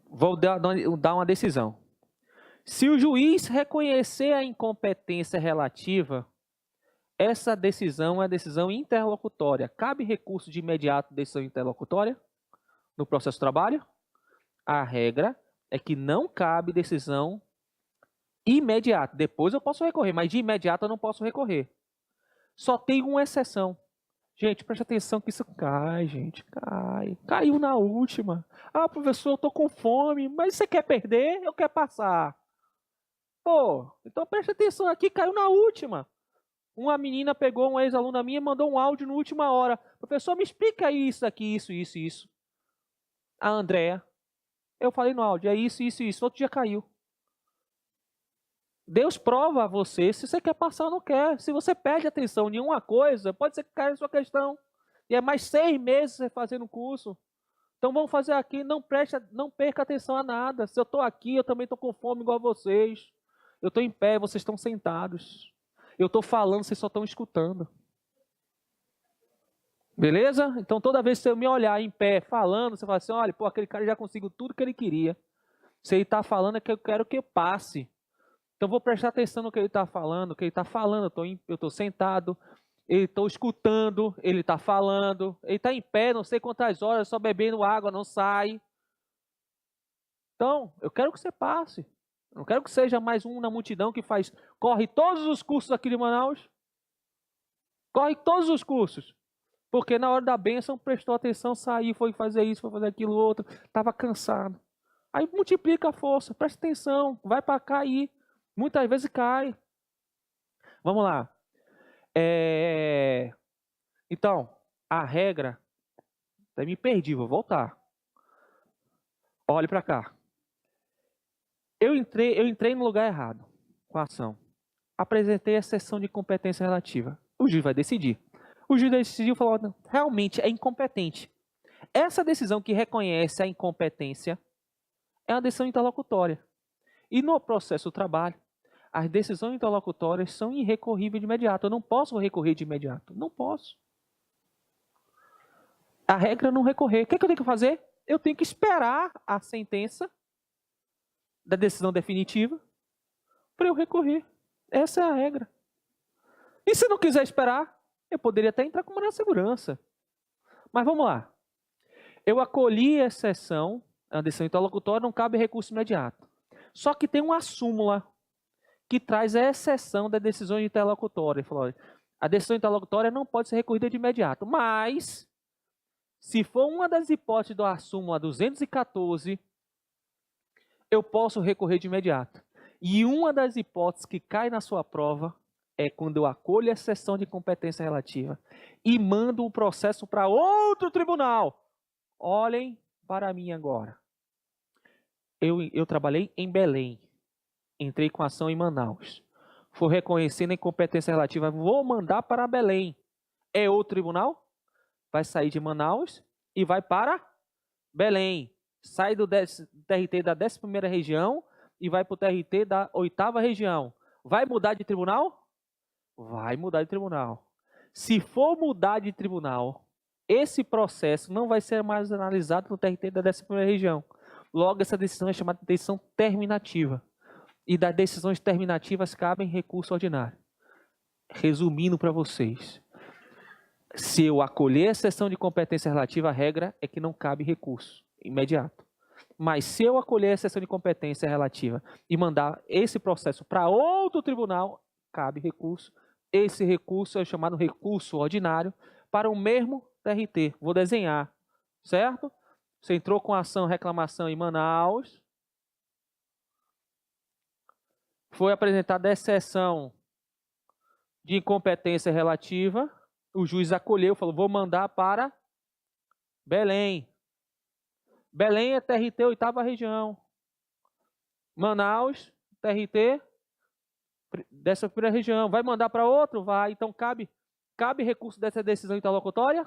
Speaker 1: Vou dar uma decisão. Se o juiz reconhecer a incompetência relativa, essa decisão é uma decisão interlocutória. Cabe recurso de imediato decisão interlocutória no processo de trabalho? A regra é que não cabe decisão imediata. Depois eu posso recorrer, mas de imediato eu não posso recorrer. Só tem uma exceção. Gente, preste atenção que isso cai, gente. Cai. Caiu na última. Professor, eu tô com fome, mas você quer perder? Eu quero passar. Pô, então preste atenção aqui, caiu na última. Uma menina pegou, uma ex-aluna minha, mandou um áudio na última hora. Professor, me explica isso aqui, isso. A Andréa. Eu falei no áudio, é isso. Outro dia caiu. Deus prova a você se você quer passar ou não quer. Se você perde atenção em uma coisa, pode ser que caia a sua questão. E é mais 6 meses você fazendo o curso. Então vamos fazer aqui, não perca atenção a nada. Se eu estou aqui, eu também estou com fome igual a vocês. Eu estou em pé, vocês estão sentados. Eu estou falando, vocês só estão escutando. Beleza? Então toda vez que você me olhar em pé falando, você fala assim, olha, pô, aquele cara já conseguiu tudo que ele queria. Se ele está falando é que eu quero que passe. Então, vou prestar atenção no que ele está falando. Eu estou sentado, estou escutando, ele está falando. Ele está em pé, não sei quantas horas, só bebendo água, não sai. Então, eu quero que você passe. Eu não quero que seja mais um na multidão que corre todos os cursos aqui de Manaus. Corre todos os cursos. Porque na hora da bênção, prestou atenção, saiu, foi fazer isso, foi fazer aquilo, outro. Estava cansado. Aí multiplica a força, presta atenção, vai para cair. Muitas vezes cai. Vamos lá. Então, a regra... Até me perdi, vou voltar. Olhe para cá. Eu entrei no lugar errado com a ação. Apresentei a exceção de competência relativa. O juiz vai decidir. O juiz decidiu e falou, realmente é incompetente. Essa decisão que reconhece a incompetência é uma decisão interlocutória. E no processo do trabalho, As decisões interlocutórias são irrecorríveis de imediato. Eu não posso recorrer de imediato. Não posso. A regra é não recorrer. O que é que eu tenho que fazer? Eu tenho que esperar a sentença da decisão definitiva para eu recorrer. Essa é a regra. E se não quiser esperar, eu poderia até entrar com uma segurança. Mas vamos lá. Eu acolhi a exceção, a decisão interlocutória, não cabe recurso imediato. Só que tem uma súmula que traz a exceção da decisão interlocutória. Ele falou, a decisão interlocutória não pode ser recorrida de imediato, mas se for uma das hipóteses da súmula 214, eu posso recorrer de imediato. E uma das hipóteses que cai na sua prova é quando eu acolho a exceção de competência relativa e mando o processo para outro tribunal. Olhem para mim agora. Eu trabalhei em Belém. Entrei com ação em Manaus. For reconhecendo a incompetência relativa, vou mandar para Belém. É outro tribunal? Vai sair de Manaus e vai para Belém. Sai do TRT da 11ª região e vai para o TRT da 8ª região. Vai mudar de tribunal? Vai mudar de tribunal. Se for mudar de tribunal, esse processo não vai ser mais analisado no TRT da 11ª região. Logo, essa decisão é chamada de decisão terminativa. E das decisões terminativas cabem recurso ordinário. Resumindo para vocês, se eu acolher a exceção de competência relativa, a regra é que não cabe recurso imediato. Mas se eu acolher a exceção de competência relativa e mandar esse processo para outro tribunal, cabe recurso. Esse recurso é chamado recurso ordinário para o mesmo TRT. Vou desenhar, certo? Você entrou com ação, reclamação em Manaus. Foi apresentada a exceção de incompetência relativa. O juiz acolheu, falou, vou mandar para Belém. Belém é TRT 8ª região. Manaus, TRT 11ª região. Vai mandar para outro? Vai. Então, cabe recurso dessa decisão interlocutória?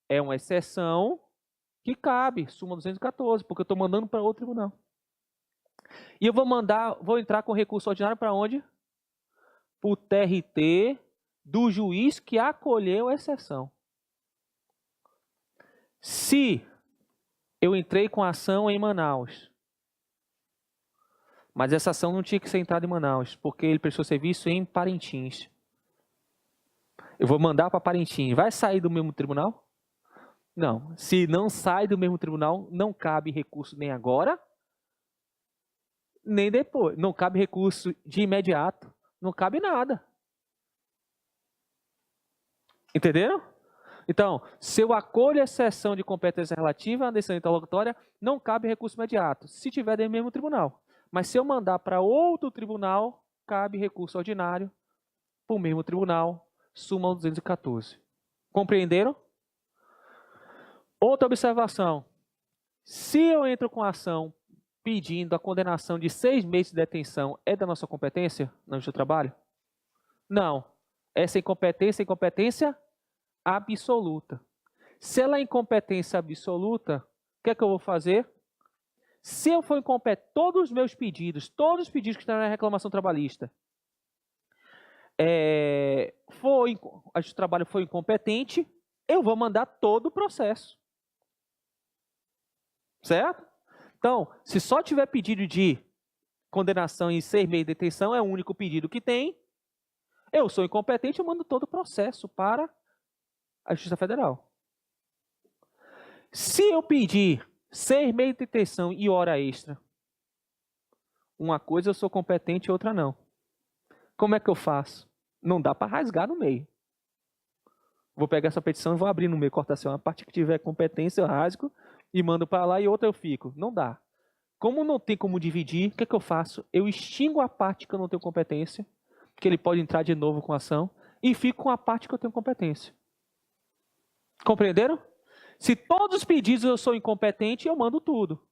Speaker 1: É uma exceção que cabe, súmula 214, porque eu estou mandando para outro tribunal. E eu vou entrar com recurso ordinário para onde? Para o TRT do juiz que acolheu a exceção. Se eu entrei com ação em Manaus, mas essa ação não tinha que ser entrada em Manaus, porque ele prestou serviço em Parintins. Eu vou mandar para Parintins. Vai sair do mesmo tribunal? Não. Se não sai do mesmo tribunal, não cabe recurso nem agora, nem depois. Não cabe recurso de imediato. Não cabe nada. Entenderam? Então, se eu acolho a exceção de competência relativa à decisão interlocutória, não cabe recurso imediato, se tiver dentro do mesmo tribunal. Mas se eu mandar para outro tribunal, cabe recurso ordinário para o mesmo tribunal, súmula 214. Compreenderam? Outra observação. Se eu entro com ação pedindo a condenação de 6 meses de detenção, é da nossa competência no Justiça do Trabalho? Não. Essa incompetência é incompetência absoluta. Se ela é incompetência absoluta, o que é que eu vou fazer? Se eu for incompetente, todos os meus pedidos, todos os pedidos que estão na reclamação trabalhista, a Justiça do Trabalho foi incompetente, eu vou mandar todo o processo. Certo? Então, se só tiver pedido de condenação em 6 meses de detenção, é o único pedido que tem, eu sou incompetente, eu mando todo o processo para a Justiça Federal. Se eu pedir 6 meses de detenção e hora extra, uma coisa eu sou competente e outra não. Como é que eu faço? Não dá para rasgar no meio. Vou pegar essa petição e vou abrir no meio, cortar assim, uma parte que tiver competência eu rasgo e mando para lá e outra eu fico. Não dá. Como não tem como dividir, o que é que eu faço? Eu extingo a parte que eu não tenho competência, que ele pode entrar de novo com a ação, e fico com a parte que eu tenho competência. Compreenderam? Se todos os pedidos eu sou incompetente, eu mando tudo.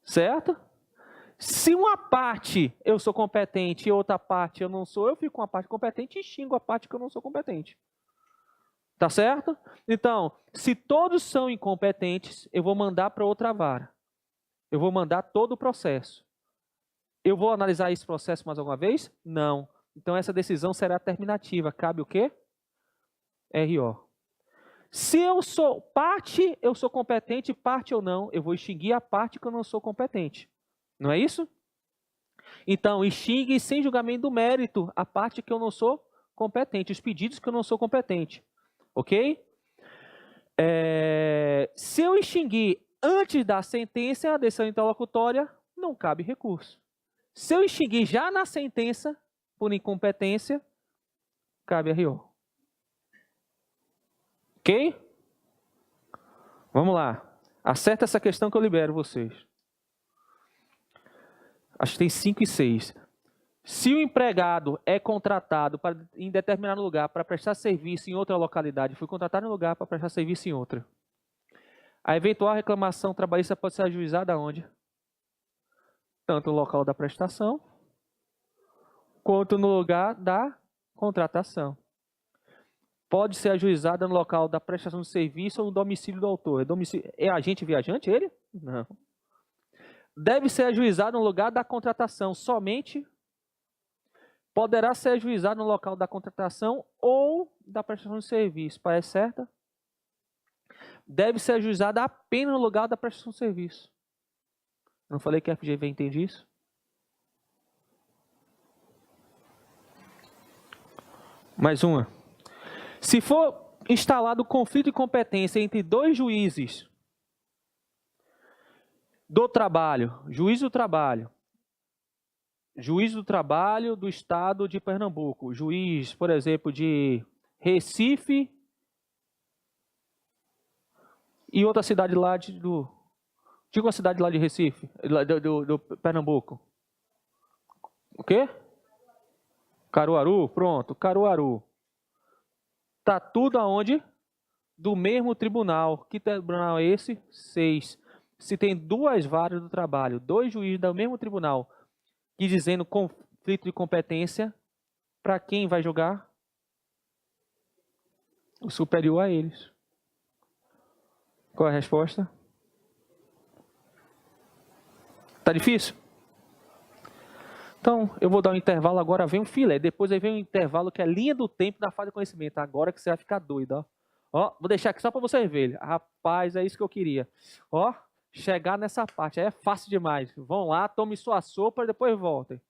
Speaker 1: Certo? Se uma parte eu sou competente e outra parte eu não sou, eu fico com a parte competente e extingo a parte que eu não sou competente. Tá certo? Então, se todos são incompetentes, eu vou mandar para outra vara. Eu vou mandar todo o processo. Eu vou analisar esse processo mais alguma vez? Não. Então, essa decisão será terminativa. Cabe o quê? RO. Se eu sou parte, eu sou competente, parte ou não, eu vou extinguir a parte que eu não sou competente. Não é isso? Então, extingue sem julgamento do mérito a parte que eu não sou competente, os pedidos que eu não sou competente. Ok? Se eu extinguir antes da sentença, a decisão interlocutória, não cabe recurso. Se eu extinguir já na sentença, por incompetência, cabe RO. Ok? Vamos lá. Acerta essa questão que eu libero vocês. Acho que tem 5 e 6. Se o empregado é contratado em determinado lugar para prestar serviço em outra localidade, foi contratado em um lugar para prestar serviço em outra, a eventual reclamação trabalhista pode ser ajuizada aonde? Tanto no local da prestação, quanto no lugar da contratação. Pode ser ajuizada no local da prestação de serviço ou no domicílio do autor. É agente viajante ele? Não. Deve ser ajuizado no lugar da contratação somente. Poderá ser ajuizado no local da contratação ou da prestação de serviço. Parece certa? Deve ser ajuizada apenas no lugar da prestação de serviço. Não falei que a FGV entende isso? Mais uma. Se for instalado conflito de competência entre dois juízes do trabalho, juiz do trabalho do estado de Pernambuco, juiz, por exemplo, de Recife e outra cidade lá diga uma cidade lá de Recife, do Pernambuco. O quê? Caruaru, pronto, Caruaru. Está tudo aonde? Do mesmo tribunal. Que tribunal é esse? 6. Se tem duas varas do trabalho, dois juízes do mesmo tribunal, que dizendo conflito de competência, para quem vai julgar? O superior a eles. Qual é a resposta? Tá difícil? Então, eu vou dar um intervalo, agora vem um filé. Depois aí vem um intervalo que é linha do tempo da fase de conhecimento. Agora que você vai ficar doido, ó. Ó, vou deixar aqui só para você ver. Rapaz, é isso que eu queria. Ó, chegar nessa parte aí é fácil demais. Vão lá, tome sua sopa e depois voltem.